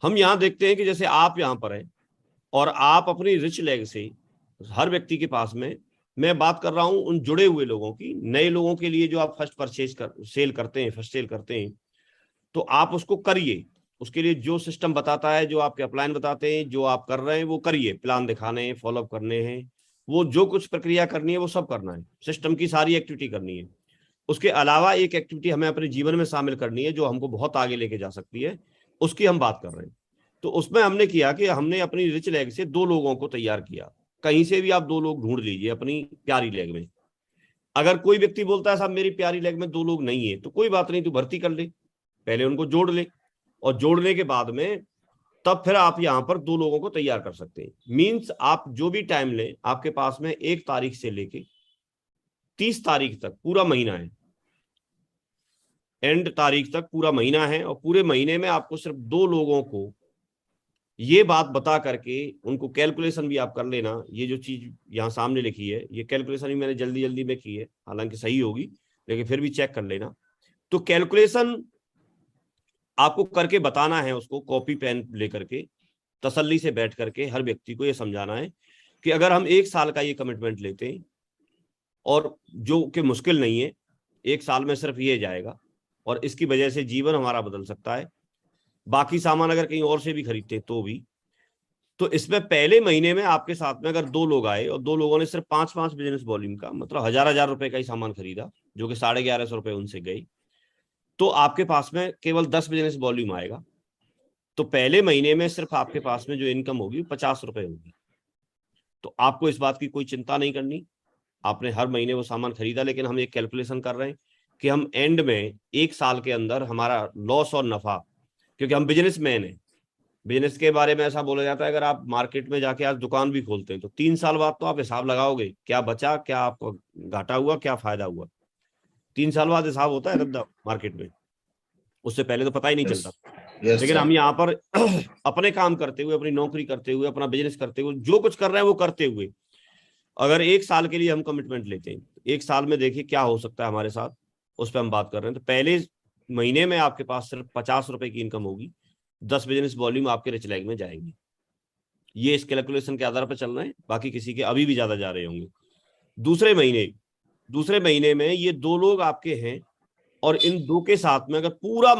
हम यहां देखते हैं कि जैसे आप यहां पर हैं और आप अपनी रिच लेग से, हर व्यक्ति के पास में, मैं बात कर रहा हूं उन जुड़े हुए लोगों की, नए लोगों के लिए जो आप फर्स्ट परचेज सेल करते हैं, फर्स्ट सेल करते हैं, तो आप उसको करिए। उसके लिए जो सिस्टम बताता है, जो आपके अपलाइन बताते हैं, जो आप कर रहे हैं वो करिए, प्लान दिखाने हैं, फॉलोअप करने हैं, वो जो कुछ प्रक्रिया करनी है वो सब करना है, सिस्टम की सारी एक्टिविटी करनी है। उसके अलावा एक एक्टिविटी हमें अपने जीवन में शामिल करनी है जो हमको बहुत आगे लेके जा सकती है, उसकी हम बात कर रहे हैं। तो उसमें हमने किया कि हमने अपनी रिच लेग से 2 लोगों को तैयार किया। कहीं से भी आप 2 लोग ढूंढ लीजिए अपनी प्यारी लेग में। अगर कोई व्यक्ति बोलता है साहब मेरी प्यारी लेग में 2 लोग नहीं है, तो कोई बात नहीं, तू भर्ती कर ले, पहले उनको जोड़ ले, और जोड़ने के बाद में तब फिर आप यहां पर 2 लोगों को तैयार कर सकते हैं। मींस आप जो भी टाइम लें, आपके पास में 1 तारीख से लेके 30 तारीख तक पूरा महीना है, एंड तारीख तक पूरा महीना है, और पूरे महीने में आपको सिर्फ 2 लोगों को ये बात बता करके उनको कैलकुलेशन भी आप कर लेना। ये जो चीज यहाँ सामने लिखी है, ये कैलकुलेशन भी मैंने जल्दी जल्दी में की है, हालांकि सही होगी लेकिन फिर भी चेक कर लेना। तो कैलकुलेशन आपको करके बताना है, उसको कॉपी पेन लेकर के तसल्ली से बैठ करके हर व्यक्ति को ये समझाना है कि अगर हम 1 साल का ये कमिटमेंट लेते हैं, और जो कि मुश्किल नहीं है, 1 साल में सिर्फ ये जाएगा और इसकी वजह से जीवन हमारा बदल सकता है। बाकी सामान अगर कहीं और से भी खरीदते तो भी, तो इसमें पहले महीने में आपके साथ में अगर 2 लोग आए और 2 लोगों ने सिर्फ 5 बिजनेस वॉल्यूम का, मतलब 1000 रुपए का ही सामान खरीदा, जो कि 1150 रुपए उनसे गई, तो आपके पास में केवल 10 बिजनेस वॉल्यूम आएगा। तो पहले महीने में सिर्फ आपके पास में जो इनकम होगी 50 रुपए होगी। तो आपको इस बात की कोई चिंता नहीं करनी, आपने हर महीने वो सामान खरीदा, लेकिन हम एक कैलकुलेशन कर रहे हैं कि हम एंड में 1 साल के अंदर हमारा लॉस और नफा, क्योंकि हम बिजनेसमैन हैं, बिजनेस के बारे में ऐसा बोला जाता है अगर आप मार्केट में जाके आज दुकान भी खोलते हैं तो 3 साल बाद तो आप हिसाब लगाओगे, क्या बचा, क्या आपको घाटा हुआ, क्या फायदा हुआ। 3 साल बाद हिसाब होता है धंधा मार्केट में, उससे पहले तो पता ही नहीं चलता। लेकिन हम यहाँ पर अपने काम करते हुए, अपनी नौकरी करते हुए, अपना बिजनेस करते हुए, जो कुछ कर रहे हैं वो करते हुए, अगर 1 साल के लिए हम कमिटमेंट लेते हैं, 1 साल में देखिए क्या हो सकता है हमारे साथ, उस पर हम बात कर रहे हैं। तो पहले महीने में आपके पास सिर्फ 50 रुपए की इनकम होगी, 10 बिजनेस वॉल्यूम आपके रिच लैग में जाएंगे। ये इस कैलकुलेशन के आधार पर चल रहे हैं, बाकी किसी के अभी भी ज्यादा जा रहे होंगे। दूसरे महीने में ये 2 लोग आपके हैं और इन 2 के साथ में अगर पूरा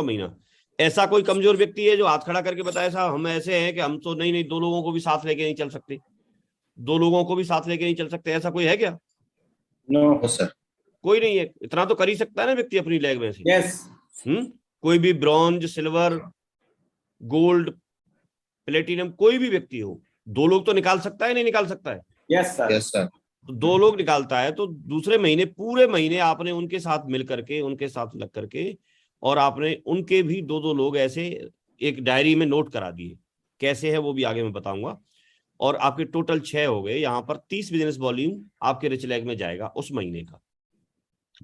महीना ऐसा कोई कमजोर व्यक्ति है जो हाथ खड़ा करके बताए साहब हम ऐसे हैं कि हम तो नहीं 2 लोगों को भी साथ लेके नहीं चल सकते, 2 लोगों को भी साथ लेके नहीं चल सकते, ऐसा कोई है क्या? No. सर कोई नहीं है। इतना तो कर ही सकता है ना व्यक्ति अपनी लैग में से। Yes. कोई भी ब्रॉन्ज, सिल्वर, गोल्ड, प्लेटिनम कोई भी व्यक्ति हो, 2 लोग तो निकाल सकता है, नहीं निकाल सकता है? Yes, sir. Yes sir. तो 2 लोग निकालता है, तो दूसरे महीने पूरे महीने आपने उनके साथ मिल करके, उनके साथ लग करके, और आपने उनके भी 2-2 लोग ऐसे एक डायरी में नोट करा दिए। कैसे है वो भी आगे मैं बताऊंगा। और आपके टोटल 6 हो गए। यहाँ पर 30 बिजनेस वॉल्यूम आपके रिच लैग में जाएगा उस महीने का।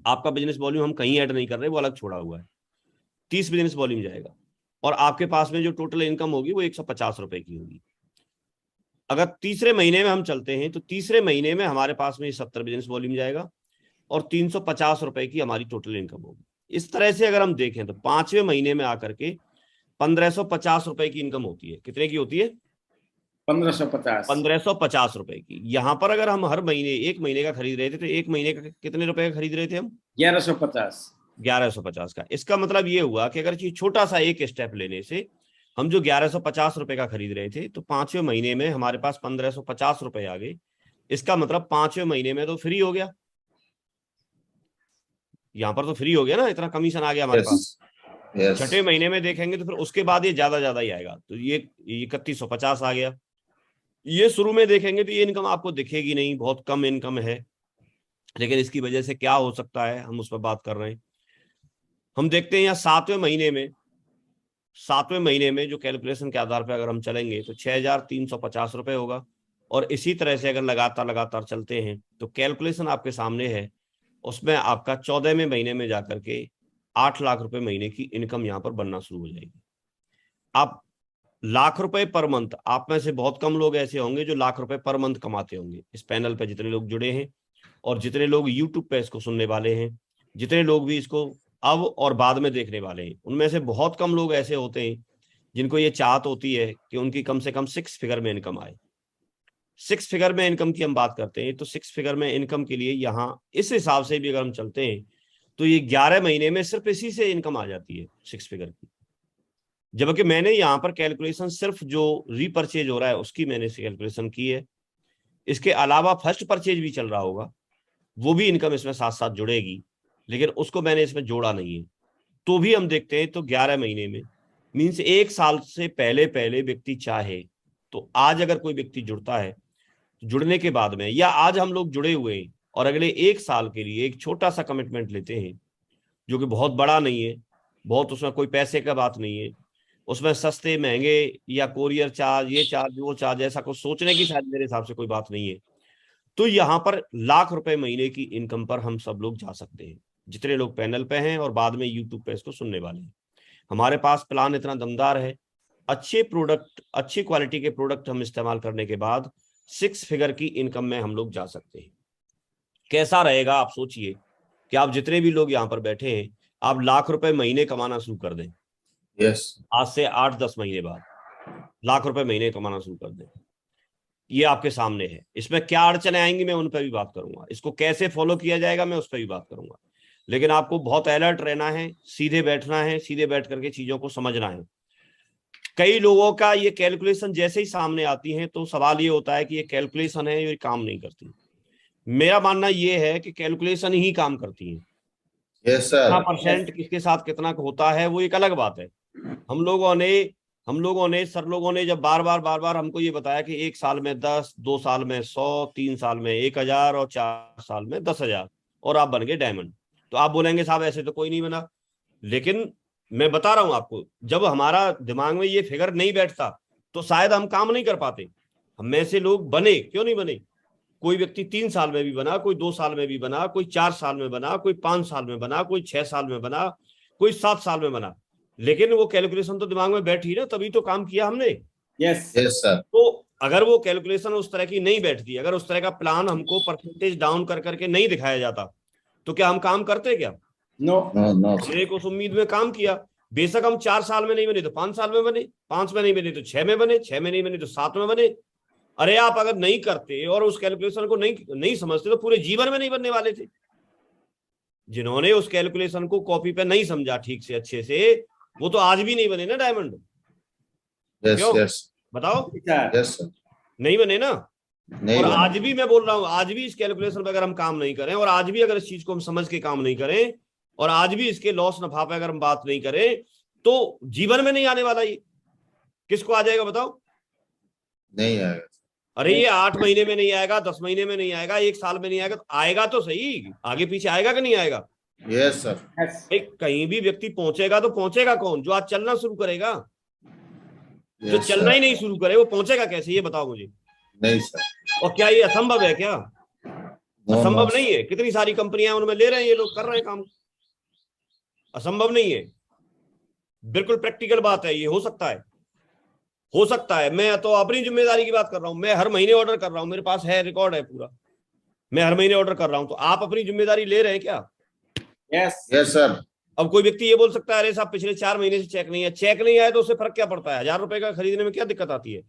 आपका बिजनेस वॉल्यूम हम कहीं ऐड नहीं कर रहे, वो अलग छोड़ा हुआ है। 30 बिजनेस वॉल्यूम जाएगा और आपके पास में जो टोटल इनकम होगी वो 150 रुपए की होगी। अगर तीसरे महीने में हम चलते हैं तो तीसरे महीने में हमारे पास में 70 बिजनेस वॉल्यूम जाएगा और 350 रुपए की हमारी टोटल इनकम होगी। इस तरह से अगर हम देखें तो 5वें महीने में आकर के 1550 रुपए की इनकम होती है। कितने की होती है? 1550. 1550 रुपए की। यहां पर अगर हम हर महीने 1 महीने का खरीद रहे थे तो 1 महीने का कितने रुपए का खरीद रहे थे हम? 1150. 1150 का। इसका मतलब ये हुआ कि अगर छोटा सा एक स्टेप लेने से हम जो 1150 रुपए का खरीद रहे थे तो 5वें महीने में हमारे पास 1550 रुपए आ गए। इसका मतलब 5वें महीने में तो फ्री हो गया, यहां पर तो फ्री हो गया ना, इतना कमीशन आ गया हमारे पास। यस। 6ठे महीने में देखेंगे तो फिर उसके बाद ये ज्यादा ही आएगा, तो ये 3150 आ गया। ये शुरू में देखेंगे तो ये इनकम आपको दिखेगी नहीं, बहुत कम इनकम है, लेकिन इसकी वजह से क्या हो सकता है हम उस पर बात कर रहे हैं। हम देखते हैं यहाँ 7वें महीने में जो कैलकुलेशन के आधार पर अगर हम चलेंगे तो 6350 रुपए होगा। और इसी तरह से अगर लगातार चलते हैं तो कैलकुलेशन आपके सामने है, उसमें आपका 14वें महीने में जाकर के 8 लाख रुपए महीने की इनकम यहाँ पर बनना शुरू हो जाएगी। आप लाख रुपए पर मंथ, आप में से बहुत कम लोग ऐसे होंगे जो लाख रुपए पर मंथ कमाते होंगे। इस पैनल पे जितने लोग जुड़े हैं और जितने लोग यूट्यूब पे इसको सुनने वाले हैं, जितने लोग भी इसको अब और बाद में देखने वाले हैं, उनमें से बहुत कम लोग ऐसे होते हैं जिनको ये चाहत होती है कि उनकी कम से कम 6 फिगर में इनकम आए। 6 फिगर में इनकम की हम बात करते हैं तो 6 फिगर में इनकम के लिए यहाँ इस हिसाब से भी अगर हम चलते हैं तो ये 11 महीने में सिर्फ इसी से इनकम आ जाती है 6 फिगर की। जबकि मैंने यहाँ पर कैलकुलेशन सिर्फ जो रीपरचेज हो रहा है उसकी मैंने कैलकुलेशन की है। इसके अलावा फर्स्ट परचेज भी चल रहा होगा, वो भी इनकम इसमें साथ साथ जुड़ेगी, लेकिन उसको मैंने इसमें जोड़ा नहीं है। तो भी हम देखते हैं तो 11 महीने में मीन्स 1 साल से पहले व्यक्ति चाहे तो आज अगर कोई व्यक्ति जुड़ता है, जुड़ने के बाद में या आज हम लोग जुड़े हुए हैं और अगले 1 साल के लिए एक छोटा सा कमिटमेंट लेते हैं जो कि बहुत बड़ा नहीं है, बहुत उसमें कोई पैसे का बात नहीं है, उसमें सस्ते महंगे या कोरियर चार्ज, ये चार्ज वो चार्ज, ऐसा कुछ सोचने की शायद मेरे हिसाब से कोई बात नहीं है। तो यहाँ पर लाख रुपए महीने की इनकम पर हम सब लोग जा सकते हैं, जितने लोग पैनल पे हैं और बाद में यूट्यूब पे इसको सुनने वाले हैं। हमारे पास प्लान इतना दमदार है, अच्छे प्रोडक्ट, अच्छी क्वालिटी के प्रोडक्ट हम इस्तेमाल करने के बाद 6 फिगर की इनकम में हम लोग जा सकते हैं। कैसा रहेगा आप सोचिए कि आप जितने भी लोग यहाँ पर बैठे हैं आप लाख रुपए महीने कमाना शुरू कर दें। यस। आज से 8-10 महीने बाद लाख रुपए महीने कमाना शुरू कर दें। ये आपके सामने है। इसमें क्या अड़चने आएंगी मैं उन पर भी बात करूंगा, इसको कैसे फॉलो किया जाएगा मैं उस पर भी बात करूंगा। लेकिन आपको बहुत अलर्ट रहना है, सीधे बैठना है, सीधे बैठ करके चीजों को समझना है। कई लोगों का ये कैलकुलेशन जैसे ही सामने आती है तो सवाल ये होता है कि ये कैलकुलेशन है, ये काम नहीं करती। मेरा मानना ये है कि कैलकुलेशन ही काम करती है। Yes sir. कितना परसेंट किसके साथ कितना होता है वो एक अलग बात है। हम लोगों ने सर लोगों ने जब बार बार हमको ये बताया कि 1 साल में 10, 2 साल में 100, 3 साल में 1000 और 4 साल में 10,000 और आप बन गए डायमंड। तो आप बोलेंगे साहब ऐसे तो कोई नहीं बना, लेकिन मैं बता रहा हूं आपको, जब हमारा दिमाग में ये फिगर नहीं बैठता तो शायद हम काम नहीं कर पाते। हम में से लोग बने, क्यों नहीं बने? कोई व्यक्ति 3 साल में भी बना, कोई 2 साल में भी बना, कोई 4 साल में बना, कोई 5 साल में बना, कोई 6 साल में बना, कोई 7 साल में बना, लेकिन वो कैलकुलेशन तो दिमाग में बैठी ना, तभी तो काम किया हमने। Yes yes sir. तो अगर वो कैलकुलेशन उस तरह की नहीं बैठती, अगर उस तरह का प्लान हमको परसेंटेज डाउन कर करके नहीं दिखाया जाता तो क्या हम काम करते? क्या No. No, sir. हमने एक उस उम्मीद में काम किया, बेशक हम 4 साल में नहीं बने तो 5 साल में बने, 5 में नहीं बने तो 6 में बने, 6 में नहीं बने तो 7 में बने। अरे आप अगर नहीं करते और उस कैलकुलेशन को नहीं समझते तो पूरे जीवन में नहीं बनने वाले थे। जिन्होंने उस कैलकुलेशन को कॉपी पे नहीं समझा ठीक से अच्छे से, वो तो आज भी नहीं बने ना डायमंड। Yes, क्यों? yes, बताओ, Sir. yes, sir. नहीं बने ना। नहीं और बना। आज भी मैं बोल रहा हूं, आज भी इस कैलकुलेशन पे अगर हम काम नहीं करें और आज भी अगर इस चीज को हम समझ के काम नहीं करें और आज भी इसके लॉस नफा पे अगर हम बात नहीं करें तो जीवन में नहीं आने वाला। ये किसको आ जाएगा बताओ? नहीं आएगा। अरे ये 8 महीने में नहीं आएगा, 10 महीने में नहीं आएगा, 1 साल में नहीं आएगा, तो आएगा तो सही, आगे पीछे आएगा कि नहीं आएगा? Yes, sir. Yes. एक कहीं भी व्यक्ति पहुंचेगा तो पहुंचेगा कौन? जो आज चलना शुरू करेगा। जो Yes, चलना ही sir. नहीं शुरू करे वो पहुंचेगा कैसे, ये बताओ मुझे। नहीं सर। और क्या ये असंभव है? क्या No, असंभव no, नहीं है? कितनी सारी कंपनियां उनमें ले रहे हैं, ये लोग कर रहे हैं काम। असंभव नहीं है, बिल्कुल प्रैक्टिकल बात है, ये हो सकता है, हो सकता है। मैं तो अपनी जिम्मेदारी की बात कर रहा हूं, मैं हर महीने ऑर्डर कर रहा हूं, मेरे पास है, रिकॉर्ड है पूरा, मैं हर महीने ऑर्डर कर रहा हूं। तो आप अपनी जिम्मेदारी ले रहे हैं क्या? Yes. Yes, sir. अब कोई व्यक्ति ये बोल सकता है अरे साहब पिछले 4 महीने से चेक नहीं है। चेक नहीं आया तो उससे फर्क क्या पड़ता है? 1000 रुपए का खरीदने में क्या दिक्कत आती है?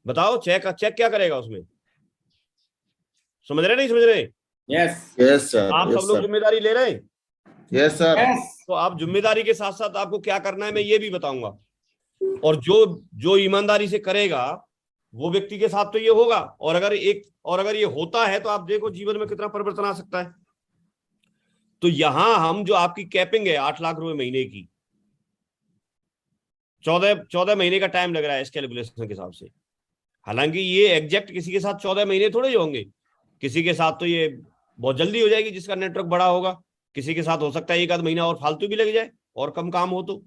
बताओ, चेक क्या करेगा उसमें? समझ रहे नहीं समझ रहे? Yes. Yes, sir. आप Yes, सब लोग sir. जिम्मेदारी ले रहे हैं। Yes, sir. Yes. तो आप जिम्मेदारी के साथ साथ आपको क्या करना है मैं ये भी बताऊंगा। और जो ईमानदारी से करेगा वो व्यक्ति के साथ तो ये होगा। और अगर ये होता है तो आप देखो जीवन में कितना परिवर्तन आ सकता है। तो यहां हम जो आपकी कैपिंग है 8 लाख रुपए महीने की, 14 महीने का टाइम लग रहा है इस कैलकुलेशन के हिसाब से। हालांकि ये एग्जैक्ट किसी के साथ 14 महीने थोड़े होंगे, किसी के साथ तो ये बहुत जल्दी हो जाएगी जिसका नेटवर्क बड़ा होगा, किसी के साथ हो सकता है 1 आध महीना और फालतू भी लग जाए और कम काम हो तो।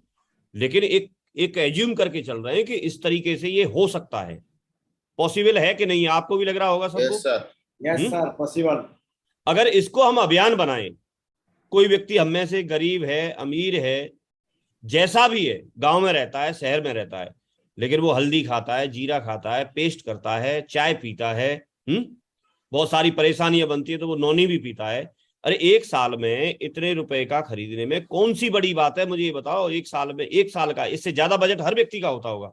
लेकिन एक एज्यूम करके चल रहे हैं कि इस तरीके से ये हो सकता है। पॉसिबल है कि नहीं? आपको भी लग रहा होगा सबको। Yes, sir. Yes, sir. Possible. अगर इसको हम अभियान बनाएं, कोई व्यक्ति हम में से गरीब है, अमीर है, जैसा भी है, गांव में रहता है, शहर में रहता है, लेकिन वो हल्दी खाता है, जीरा खाता है, पेस्ट करता है, चाय पीता है, बहुत सारी परेशानियां बनती है तो वो नौनी भी पीता है। अरे 1 साल में इतने रुपए का खरीदने में कौन सी बड़ी बात है? मुझे ये बताओ। 1 साल में, 1 साल का, इससे ज्यादा बजट हर व्यक्ति का होता होगा,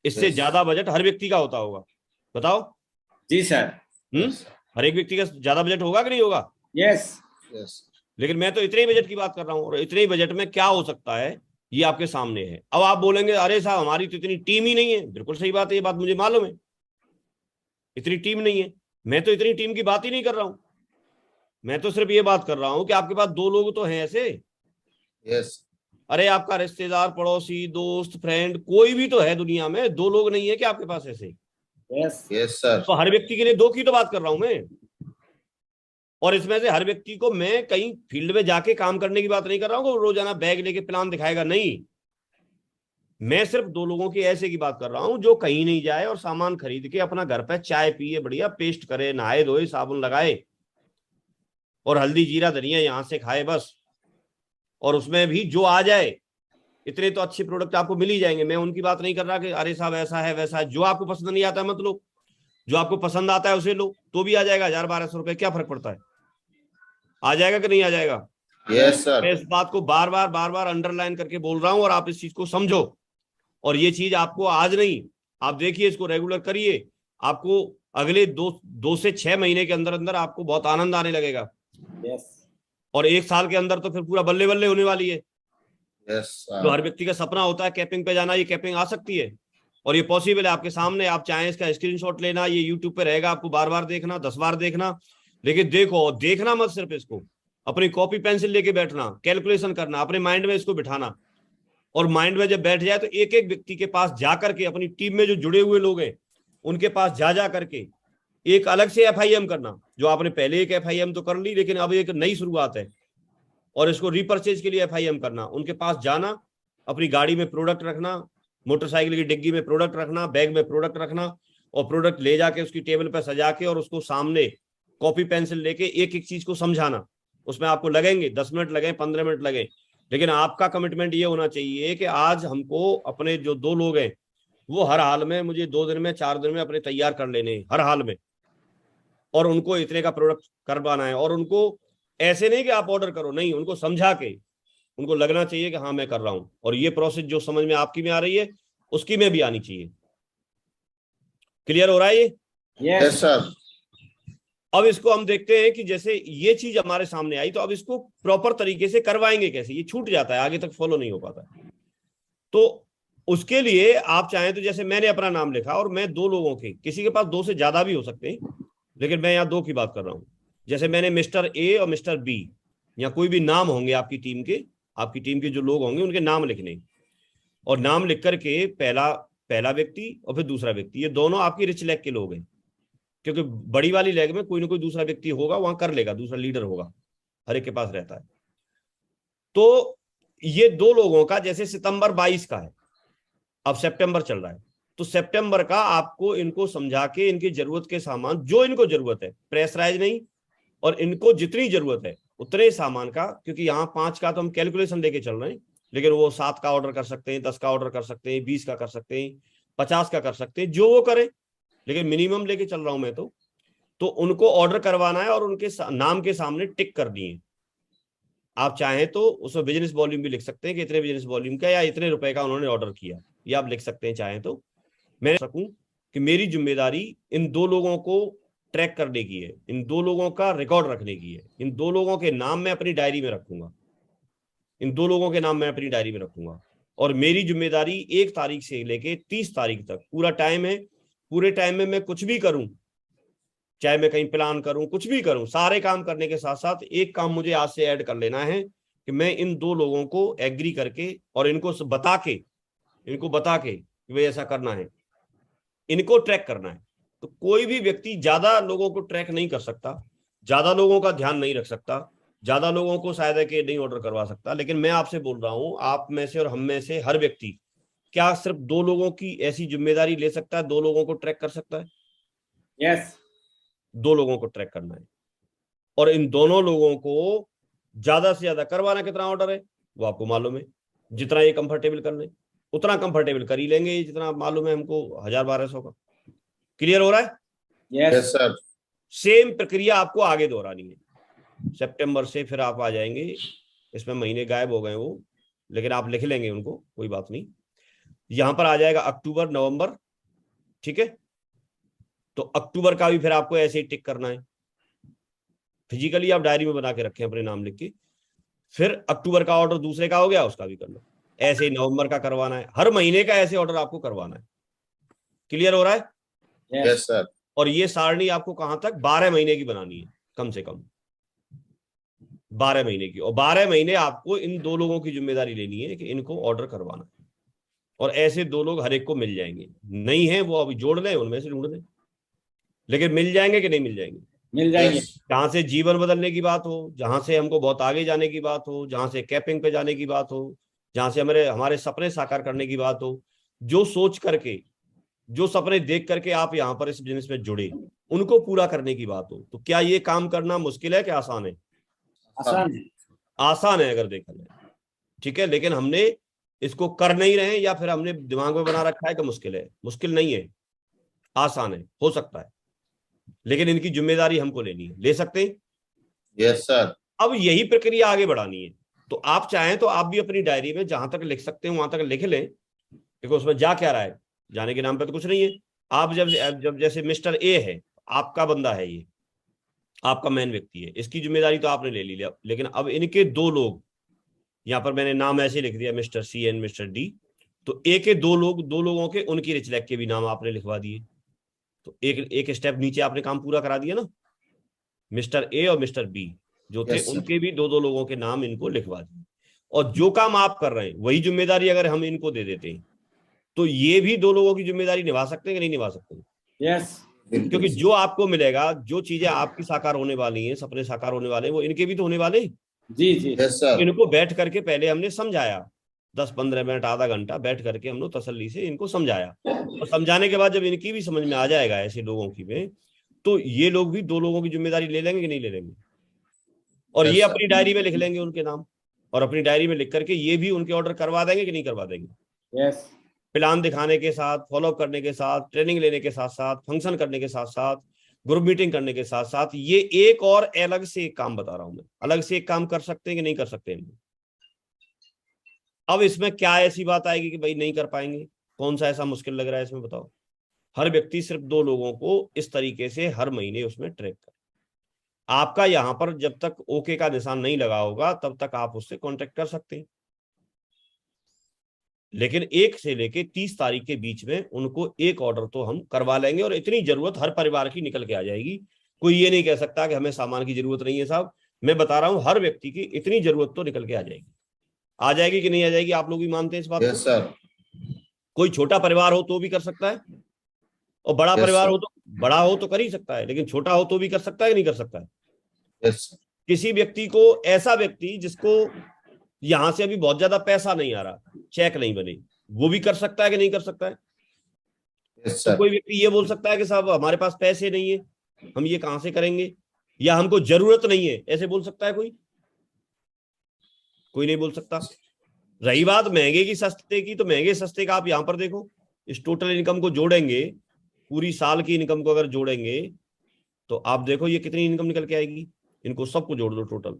इससे Yes. ज्यादा बजट हर व्यक्ति का होता होगा। बताओ। जी सर। Yes, sir. हर एक व्यक्ति का ज्यादा बजट होगा कि नहीं होगा? Yes. Yes. लेकिन मैं तो इतने ही बजट की बात कर रहा हूं। और इतने ही बजट में क्या हो सकता है ये आपके सामने है। अब आप बोलेंगे अरे साहब हमारी तो इतनी टीम ही नहीं है। बिल्कुल सही बात है, ये बात मुझे मालूम है, इतनी टीम नहीं है। मैं तो इतनी टीम की बात ही नहीं कर रहा हूं, मैं तो सिर्फ ये बात कर रहा हूं कि आपके पास 2 लोग तो हैं ऐसे। Yes. अरे आपका रिश्तेदार, पड़ोसी, दोस्त, फ्रेंड कोई भी तो है दुनिया में, 2 लोग नहीं है कि आपके पास ऐसे? Yes. Yes, sir. तो हर व्यक्ति के लिए 2 की तो बात कर रहा हूं मैं। और इसमें से हर व्यक्ति को मैं कहीं फील्ड में जाके काम करने की बात नहीं कर रहा हूँ, रोजाना बैग लेके प्लान दिखाएगा, नहीं। मैं सिर्फ 2 लोगों की ऐसे की बात कर रहा हूं जो कहीं नहीं जाए और सामान खरीद के अपना घर पे चाय पिए, बढ़िया पेस्ट करे, नहाए धोए, साबुन लगाए और हल्दी जीरा धनिया यहां से खाए बस। और उसमें भी जो आ जाए, इतने तो अच्छे प्रोडक्ट आपको मिल ही जाएंगे। मैं उनकी बात नहीं कर रहा कि अरे साहब ऐसा है वैसा है। जो आपको पसंद नहीं आता है मत लो, जो आपको पसंद आता है उसे लो, तो भी आ जाएगा 1000-1200 रुपए, क्या फर्क पड़ता है? आ जाएगा कि नहीं आ जाएगा? Yes, sir. मैं इस बात को बार बार अंडरलाइन करके बोल रहा हूं और आप इस चीज को समझो। और ये चीज आपको आज नहीं, आप देखिए, इसको रेगुलर करिए, आपको अगले 2 से 6 महीने के अंदर अंदर आपको बहुत आनंद आने लगेगा। Yes. और 1 साल के अंदर तो फिर पूरा बल्ले बल्ले होने वाली है। Yes, sir. जो हर व्यक्ति का सपना होता है कैपिंग पे जाना, ये कैपिंग आ सकती है और ये पॉसिबल है आपके सामने। आप चाहें इसका स्क्रीनशॉट लेना, ये यूट्यूब पे रहेगा, आपको बार बार देखना, 10 बार देखना, लेकिन देखना मत सिर्फ इसको, अपनी कॉपी पेंसिल लेके बैठना, कैलकुलेशन करना, अपने माइंड में इसको बिठाना। और माइंड में जब बैठ जाए तो एक एक व्यक्ति के पास जा करके, अपनी टीम में जो जुड़े हुए लोग हैं उनके पास जा करके एक अलग से FIM करना। जो आपने पहले एक FIM तो कर ली, लेकिन अब एक नई शुरुआत है और इसको रीपर्चेज के लिए FIM करना। उनके पास जाना, अपनी गाड़ी में प्रोडक्ट रखना, मोटरसाइकिल की डिग्गी में प्रोडक्ट रखना, बैग में प्रोडक्ट रखना और प्रोडक्ट ले जाके उसकी टेबल पर सजा के और उसको सामने कॉपी पेंसिल लेके एक एक चीज को समझाना। उसमें आपको लगेंगे 10 मिनट लगे, 15 मिनट लगे, लेकिन आपका कमिटमेंट ये होना चाहिए कि आज हमको अपने जो 2 लोग हैं वो हर हाल में मुझे 2 दिन में, 4 दिन में अपने तैयार कर लेने, हर हाल में। और उनको इतने का प्रोडक्ट करवाना है। और उनको ऐसे नहीं कि आप ऑर्डर करो, नहीं, उनको समझा के उनको लगना चाहिए कि हाँ मैं कर रहा हूं। और ये प्रोसेस जो समझ में आपकी में आ रही है उसकी में भी आनी चाहिए। क्लियर हो रहा है ये? Yes, Yes. sir. अब इसको हम देखते हैं कि जैसे ये चीज हमारे सामने आई तो अब इसको प्रॉपर तरीके से करवाएंगे कैसे। ये छूट जाता है, आगे तक फॉलो नहीं हो पाता। तो उसके लिए आप चाहें तो जैसे मैंने अपना नाम लिखा और मैं दो लोगों के, किसी के पास दो से ज्यादा भी हो सकते हैं, लेकिन मैं यहाँ दो की बात कर रहा हूं। जैसे मैंने मिस्टर ए और मिस्टर बी, या कोई भी नाम होंगे आपकी टीम के जो लोग होंगे उनके नाम लिखने, और नाम लिख करके पहला व्यक्ति और फिर दूसरा व्यक्ति, ये दोनों आपकी रिच लेग के लोग हैं। क्योंकि बड़ी वाली लेग में कोई ना कोई दूसरा व्यक्ति होगा, वहां कर लेगा, दूसरा लीडर होगा, हर एक के पास रहता है। तो ये दो लोगों का जैसे सितंबर 22 का है, अब सितंबर चल रहा है, तो सितंबर का आपको इनको समझा के इनकी जरूरत के सामान, जो इनको जरूरत है, प्रेशराइज नहीं, और इनको जितनी जरूरत है उतने सामान का, क्योंकि यहाँ 5 का तो हम कैलकुलेशन लेके चल रहे हैं, लेकिन वो 7 का ऑर्डर कर सकते हैं, 10 का ऑर्डर कर सकते हैं, 20 का कर सकते हैं, 50 का कर सकते हैं, जो वो करें, लेकिन मिनिमम लेके चल रहा हूं मैं। तो उनको ऑर्डर करवाना है और उनके नाम के सामने टिक करनी है। आप चाहें तो उसमें बिजनेस वॉल्यूम भी लिख सकते हैं कि इतने बिजनेस वॉल्यूम का या इतने रुपए का उन्होंने ऑर्डर किया, ये आप लिख सकते हैं चाहें तो। मैं सकूं कि मेरी जिम्मेदारी इन दो लोगों को ट्रैक करने की है, इन दो लोगों का रिकॉर्ड रखने की है, इन दो लोगों के नाम मैं अपनी डायरी में रखूंगा, इन दो लोगों के नाम मैं अपनी डायरी में रखूंगा। और मेरी जिम्मेदारी 1 तारीख से लेके 30 तारीख तक पूरा टाइम है। पूरे टाइम में मैं कुछ भी करूं, चाहे मैं कहीं प्लान करूं, कुछ भी करूं, सारे काम करने के साथ साथ एक काम मुझे आज से ऐड कर लेना है कि मैं इन दो लोगों को एग्री करके और इनको बता के कि भाई ऐसा करना है, इनको ट्रैक करना है। तो कोई भी व्यक्ति ज्यादा लोगों को ट्रैक नहीं कर सकता, ज्यादा लोगों का ध्यान नहीं रख सकता, ज्यादा लोगों को शायद है कि नहीं ऑर्डर करवा सकता। लेकिन मैं आपसे बोल रहा हूं, आप में से और हम में से हर व्यक्ति क्या सिर्फ 2 लोगों की ऐसी जिम्मेदारी ले सकता है, 2 लोगों को ट्रैक कर सकता है? Yes. 2 लोगों को ट्रैक करना है, और इन दोनों लोगों को ज्यादा से ज्यादा करवाना कितना ऑर्डर है वो आपको मालूम है। जितना ये कंफर्टेबल कर ले उतना कंफर्टेबल कर ही लेंगे, जितना मालूम है हमको 1000-1200 का। क्लियर हो रहा है? Yes. Yes, sir. सेम प्रक्रिया आपको आगे दोहरानी है। सितंबर से फिर आप आ जाएंगे, इसमें महीने गायब हो गए वो, लेकिन आप लिख लेंगे उनको, कोई बात नहीं। यहां पर आ जाएगा अक्टूबर, नवंबर, ठीक है। तो अक्टूबर का भी फिर आपको ऐसे ही टिक करना है, फिजिकली आप डायरी में बना के रखें अपने नाम लिख के। फिर अक्टूबर का ऑर्डर दूसरे का हो गया, उसका भी कर लो। ऐसे ही नवंबर का करवाना है, हर महीने का ऐसे ऑर्डर आपको करवाना है। क्लियर हो रहा है? Yes. Yes, sir. और ये सारणी आपको कहां तक? 12 महीने की बनानी है, कम से कम 12 महीने की। और 12 महीने आपको इन 2 लोगों की जिम्मेदारी लेनी है कि इनको ऑर्डर करवाना है। और ऐसे 2 लोग हर एक को मिल जाएंगे, नहीं है वो अभी जोड़ लें, उनमें से ढूंढ लें, लेकिन मिल जाएंगे कि नहीं मिल जाएंगे? मिल जाएंगे। Yes. जहां से जीवन बदलने की बात हो, जहां से हमको बहुत आगे जाने की बात हो, जहां से कैपिंग पे जाने की बात हो, जहां से हमारे सपने साकार करने की बात हो, जो सोच करके, जो सपने देख करके आप यहाँ पर इस बिजनेस में जुड़े, उनको पूरा करने की बात हो, तो क्या ये काम करना मुश्किल है कि आसान है? आसान है। आसान है अगर देखा जाए, ठीक है। लेकिन हमने इसको कर नहीं रहे, या फिर हमने दिमाग में बना रखा है कि मुश्किल है। मुश्किल नहीं है, आसान है, हो सकता है, लेकिन इनकी जिम्मेदारी हमको लेनी है। ले सकते हैं? Yes, sir. अब यही प्रक्रिया आगे बढ़ानी है। तो आप चाहें तो आप भी अपनी डायरी में जहां तक लिख सकते हैं वहां तक लिख लें, क्योंकि उसमें जा क्या रहा है, जाने के नाम पे तो कुछ नहीं है। आप जब जैसे मिस्टर ए है, आपका बंदा है, ये आपका मेन व्यक्ति है, इसकी जिम्मेदारी तो आपने ले ली, लेकिन अब इनके 2 लोग, यहाँ पर मैंने नाम ऐसे लिख दिया, mister C and mister D. तो ए के 2 लोगों के, उनकी रिच लेग के भी नाम आपने लिखवा दिए। तो एक स्टेप नीचे आपने काम पूरा करा दिया ना। मिस्टर ए और मिस्टर बी जो थे, Yes, sir. उनके भी 2 लोगों के नाम इनको लिखवा दिए। और जो काम आप कर रहे हैं वही जिम्मेदारी अगर हम इनको दे देते हैं, तो ये भी 2 लोगों की जिम्मेदारी निभा सकते हैं कि नहीं निभा सकते? Yes. क्योंकि जो आपको मिलेगा, जो चीजें आपकी साकार होने वाली हैं, सपने साकार होने वाले हैं, वो इनके भी तो होने वाले हैं। जी जी। Yes, sir. इनको बैठ करके पहले हमने समझाया, 10-15 मिनट, आधा घंटा बैठ करके हम लोग तसल्ली से इनको समझाया। और समझाने के बाद जब इनकी भी समझ में आ जाएगा ऐसे लोगों की में, तो ये लोग भी 2 लोगों की जिम्मेदारी ले लेंगे कि नहीं ले लेंगे? और Yes, ये sir. अपनी डायरी में लिख लेंगे उनके नाम, और अपनी डायरी में लिख करके ये भी उनके ऑर्डर करवा देंगे कि नहीं करवा देंगे? Yes. प्लान दिखाने के साथ, फॉलोअप करने के साथ, ट्रेनिंग लेने के साथ साथ, फंक्शन करने के साथ साथ, ग्रुप मीटिंग करने के साथ साथ ये एक और अलग से एक काम बता रहा हूं मैं, अलग से एक काम कर सकते हैं कि नहीं कर सकते हैं। अब इसमें क्या ऐसी बात आएगी कि भाई नहीं कर पाएंगे, कौन सा ऐसा मुश्किल लग रहा है इसमें बताओ। हर व्यक्ति सिर्फ 2 लोगों को इस तरीके से हर महीने उसमें ट्रैक करे। आपका यहां पर जब तक ओके का निशान नहीं लगा होगा तब तक आप उससे कांटेक्ट कर सकते हैं, लेकिन 1 से लेके 30 तारीख के बीच में उनको एक ऑर्डर तो हम करवा लेंगे, और इतनी जरूरत हर परिवार की निकल के आ जाएगी। कोई ये नहीं कह सकता कि हमें सामान की जरूरत नहीं है साहब, मैं बता रहा हूं हर व्यक्ति की इतनी जरूरत तो निकल के आ जाएगी। आ जाएगी कि नहीं आ जाएगी, आप लोग भी मानते हैं इस बात को? Yes, sir. कोई छोटा परिवार हो तो भी कर सकता है, और बड़ा Yes, परिवार sir. हो तो बड़ा हो तो कर ही सकता है, लेकिन छोटा हो तो भी कर सकता है कि नहीं कर सकता है? Yes, sir. किसी व्यक्ति को, ऐसा व्यक्ति जिसको यहां से अभी बहुत ज्यादा पैसा नहीं आ रहा, चेक नहीं बने, वो भी कर सकता है कि नहीं कर सकता है? Yes, तो sir. कोई व्यक्ति ये बोल सकता है कि साहब हमारे पास पैसे नहीं है, हम ये कहां से करेंगे, या हमको जरूरत नहीं है, ऐसे बोल सकता है कोई? कोई नहीं बोल सकता। रही बात महंगे की सस्ते की, तो महंगे सस्ते का आप यहां पर देखो, इस टोटल इनकम को जोड़ेंगे, पूरी साल की इनकम को अगर जोड़ेंगे तो आप देखो ये कितनी इनकम निकल के आएगी। इनको सबको जोड़ दो टोटल,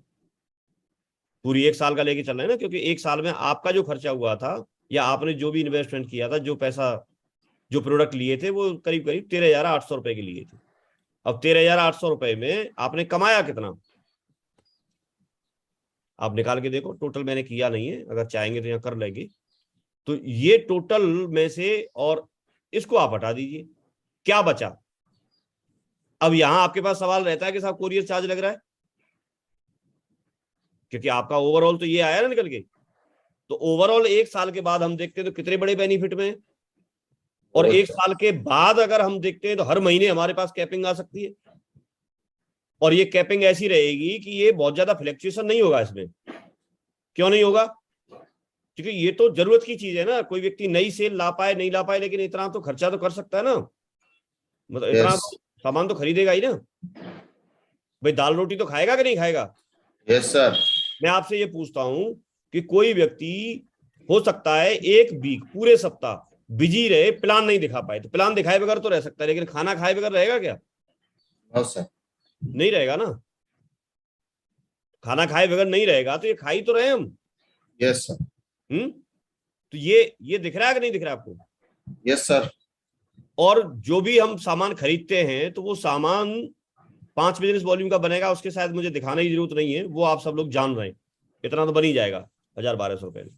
पूरी 1 साल का लेके चल रहे हैं ना, क्योंकि 1 साल में आपका जो खर्चा हुआ था या आपने जो भी इन्वेस्टमेंट किया था, जो पैसा, जो प्रोडक्ट लिए थे, वो करीब करीब 13,800 रुपए के लिए थे। अब 13,800 रुपए में आपने कमाया कितना, आप निकाल के देखो। टोटल मैंने किया नहीं है, अगर चाहेंगे तो यहाँ कर लेंगे। तो ये टोटल में से, और इसको आप हटा दीजिए, क्या बचा? अब यहां आपके पास सवाल रहता है कि साहब कोरियर चार्ज लग रहा है, क्योंकि आपका ओवरऑल तो ये आया ना निकल के। तो ओवरऑल 1 साल के बाद हम देखते हैं तो कितने बड़े बेनिफिट में है, और 1 साल के बाद अगर हम देखते हैं तो हर महीने हमारे पास कैपिंग आ सकती है, और ये कैपिंग ऐसी रहेगी कि ये बहुत ज्यादा फ्लक्चुएशन नहीं होगा इसमें। क्यों नहीं होगा? क्योंकि ये तो जरूरत की चीज है ना, कोई व्यक्ति नई सेल ला पाए नहीं ला पाए, लेकिन इतना तो खर्चा तो कर सकता है ना, मतलब इतना Yes. सामान तो खरीदेगा ही ना भाई। दाल रोटी तो खाएगा कि नहीं खाएगा? Yes, sir. मैं आपसे ये पूछता हूं कि कोई व्यक्ति हो सकता है 1 वीक, पूरे सप्ताह बिजी रहे, प्लान नहीं दिखा पाए, तो प्लान दिखाए बगैर तो रह सकता है, लेकिन खाना खाए बगैर रहेगा क्या? No, sir. नहीं रहेगा ना। खाना खाए बगैर नहीं रहेगा, तो ये खा ही तो रहे हम। Yes, sir. तो ये दिख रहा है कि नहीं दिख रहा है आपको? Yes, sir. और जो भी हम सामान खरीदते हैं तो वो सामान 5 बिजनेस वॉल्यूम का बनेगा, उसके शायद मुझे दिखाने की जरूरत नहीं है, वो आप सब लोग जान रहे हैं। इतना तो बन ही जाएगा 1,000-1,200 रुपए में,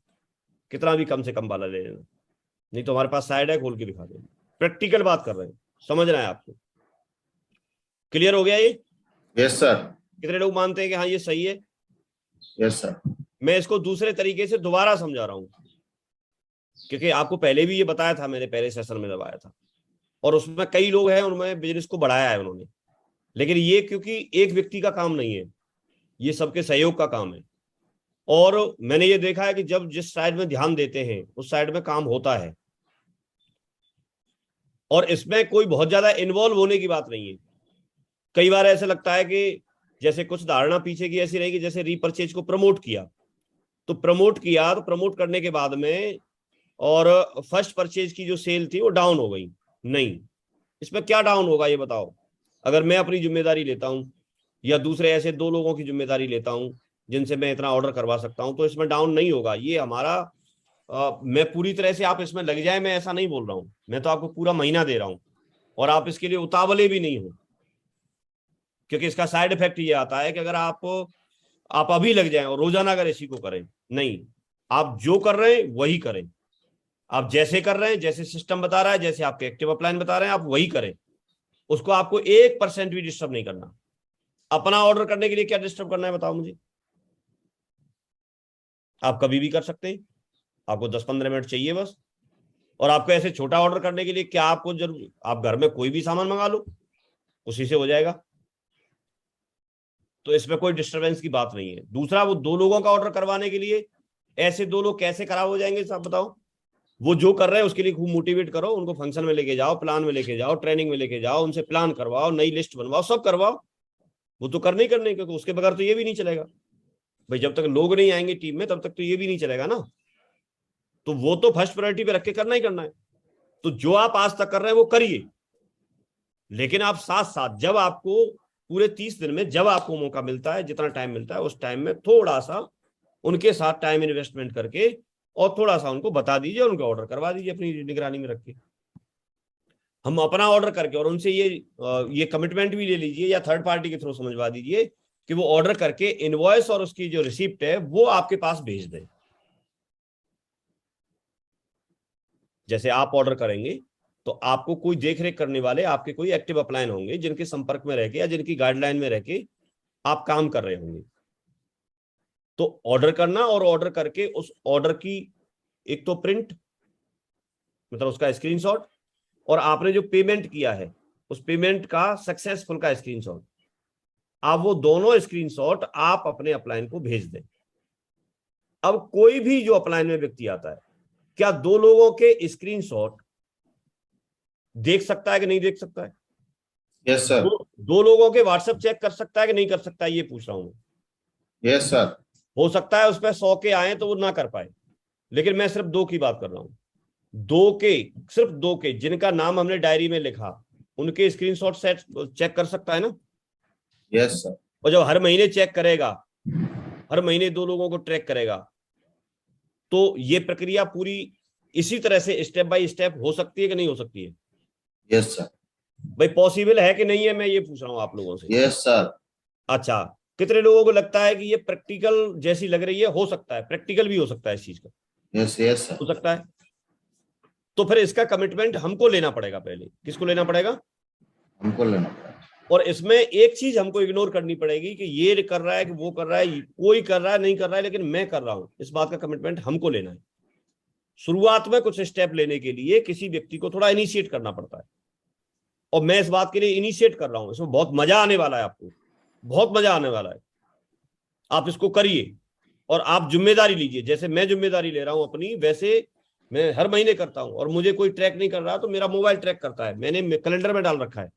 कितना भी कम से कम वाला ले लेना, नहीं तो हमारे पास साइड है, खोल के दिखा दें। प्रैक्टिकल बात कर रहे हैं, समझ रहे हैं आपको? क्लियर हो गया ये? Yes, sir. कितने लोग मानते हैं कि हाँ ये सही है? Yes, sir. मैं इसको दूसरे तरीके से दोबारा समझा रहा हूं, क्योंकि आपको पहले भी ये बताया था, मैंने पहले सेशन में दबाया था, और उसमें कई लोग हैं उनमें बिजनेस को बढ़ाया है उन्होंने, लेकिन ये क्योंकि एक व्यक्ति का काम नहीं है, ये सबके सहयोग का काम है। और मैंने ये देखा है कि जब जिस साइड में ध्यान देते हैं उस साइड में काम होता है, और इसमें कोई बहुत ज्यादा इन्वॉल्व होने की बात नहीं है। कई बार ऐसा लगता है कि जैसे कुछ धारणा पीछे की ऐसी रहेगी, जैसे रीपरचेज को प्रमोट किया तो प्रमोट करने के बाद में और फर्स्ट परचेज की जो सेल थी वो डाउन हो गई। नहीं, इसमें क्या डाउन होगा ये बताओ? अगर मैं अपनी जिम्मेदारी लेता हूं या दूसरे ऐसे 2 लोगों की जिम्मेदारी लेता हूं जिनसे मैं इतना ऑर्डर करवा सकता हूं, तो इसमें डाउन नहीं होगा। ये हमारा मैं पूरी तरह से आप इसमें लग जाए, मैं ऐसा नहीं बोल रहा हूं, मैं तो आपको पूरा महीना दे रहा हूं, और आप इसके लिए उतावले भी नहीं हो, क्योंकि इसका साइड इफेक्ट ये आता है कि अगर आप अभी लग जाएं और रोजाना अगर इसी को करें, नहीं, आप जो कर रहे हैं वही करें, आप जैसे कर रहे हैं, जैसे सिस्टम बता रहा है, जैसे आपके एक्टिव अपलाइन बता रहे हैं, आप वही करें। उसको आपको 1% भी डिस्टर्ब नहीं करना। अपना ऑर्डर करने के लिए क्या डिस्टर्ब करना है बताओ मुझे? आप कभी भी कर सकते हैं, आपको 10-15 मिनट चाहिए बस। और आपको ऐसे छोटा ऑर्डर करने के लिए क्या आपको जरूर, आप घर में कोई भी सामान मंगा लो, उसी से हो जाएगा, तो इसमें कोई डिस्टर्बेंस की बात नहीं है। दूसरा, वो 2 लोगों का ऑर्डर करवाने के लिए ऐसे 2 लोग कैसे खराब हो जाएंगे साहब बताओ? वो जो कर रहे हैं उसके लिए खूब मोटिवेट करो, उनको फंक्शन में लेके जाओ, प्लान में लेके जाओ, ट्रेनिंग में लेके जाओ, उनसे प्लान करवाओ, नई लिस्ट बनवाओ, सब करवाओ। वो तो करने ही करने, क्योंकि उसके बगैर तो ये भी नहीं चलेगा भाई। जब तक लोग नहीं आएंगे टीम में तब तक तो ये भी नहीं चलेगा ना। तो वो तो फर्स्ट प्रायोरिटी पे रख के करना ही करना है। तो जो आप आज तक कर रहे हैं वो करिए, लेकिन आप साथ साथ जब आपको पूरे 30 दिन में जब आपको मौका मिलता है, जितना टाइम मिलता है, उस टाइम में थोड़ा सा उनके साथ टाइम इन्वेस्टमेंट करके और थोड़ा सा उनको बता दीजिए, उनका ऑर्डर करवा दीजिए अपनी निगरानी में रख के। हम अपना ऑर्डर करके और उनसे ये कमिटमेंट भी ले लीजिए या थर्ड पार्टी के थ्रू समझवा दीजिए कि वो ऑर्डर करके इनवॉइस और उसकी जो रिसिप्ट है वो आपके पास भेज दें। जैसे आप ऑर्डर करेंगे तो आपको कोई देखरेख करने वाले आपके कोई एक्टिव अपलाइन होंगे जिनके संपर्क में रह के या जिनकी गाइडलाइन में रह के आप काम कर रहे होंगे। तो ऑर्डर करना और ऑर्डर करके उस ऑर्डर की एक तो प्रिंट, मतलब उसका स्क्रीनशॉट, और आपने जो पेमेंट किया है उस पेमेंट का सक्सेसफुल का स्क्रीनशॉट, आप वो दोनों स्क्रीनशॉट आप अपने अपलाइन को भेज दें। अब कोई भी जो अपलाइन में व्यक्ति आता है, क्या 2 लोगों के स्क्रीनशॉट देख सकता है कि नहीं देख सकता है? Yes sir. 2 लोगों के व्हाट्सएप चेक कर सकता है कि नहीं कर सकता है? ये पूछ रहा हूं। Yes sir. हो सकता है उस पर 100 के आए तो वो ना कर पाए, लेकिन मैं सिर्फ 2 की बात कर रहा हूं। 2 के जिनका नाम हमने डायरी में लिखा, उनके स्क्रीनशॉट सेट चेक कर सकता है ना? Yes sir. और जब हर महीने चेक करेगा, हर महीने 2 लोगों को ट्रैक करेगा, तो ये प्रक्रिया पूरी इसी तरह से स्टेप बाय स्टेप हो सकती है कि नहीं हो सकती है? Yes sir. भाई पॉसिबल है कि नहीं है, मैं ये पूछ रहा हूं आप लोगों से। Yes sir. अच्छा, कितने लोगों को लगता है कि ये प्रैक्टिकल जैसी लग रही है? हो सकता है, प्रैक्टिकल भी हो सकता है इस चीज का। Yes yes sir. हो सकता है। तो फिर इसका कमिटमेंट हमको लेना पड़ेगा। पहले किसको लेना पड़ेगा? हमको लेना पड़ेगा। और इसमें एक चीज हमको इग्नोर करनी पड़ेगी कि ये कर रहा है कि वो कर रहा है, कोई कर रहा है नहीं कर रहा है, लेकिन मैं कर रहा हूं, इस बात का कमिटमेंट हमको लेना है। शुरुआत में कुछ स्टेप लेने के लिए किसी व्यक्ति को थोड़ा इनिशिएट करना पड़ता है, और मैं इस बात के लिए इनिशिएट कर रहा हूं। इसमें बहुत मजा आने वाला है, आपको बहुत मजा आने वाला है। आप इसको करिए और आप जिम्मेदारी लीजिए। जैसे मैं जिम्मेदारी ले रहा हूं अपनी, वैसे मैं हर महीने करता हूं। और मुझे कोई ट्रैक नहीं कर रहा तो मेरा मोबाइल ट्रैक करता है। मैंने कैलेंडर में डाल रखा है,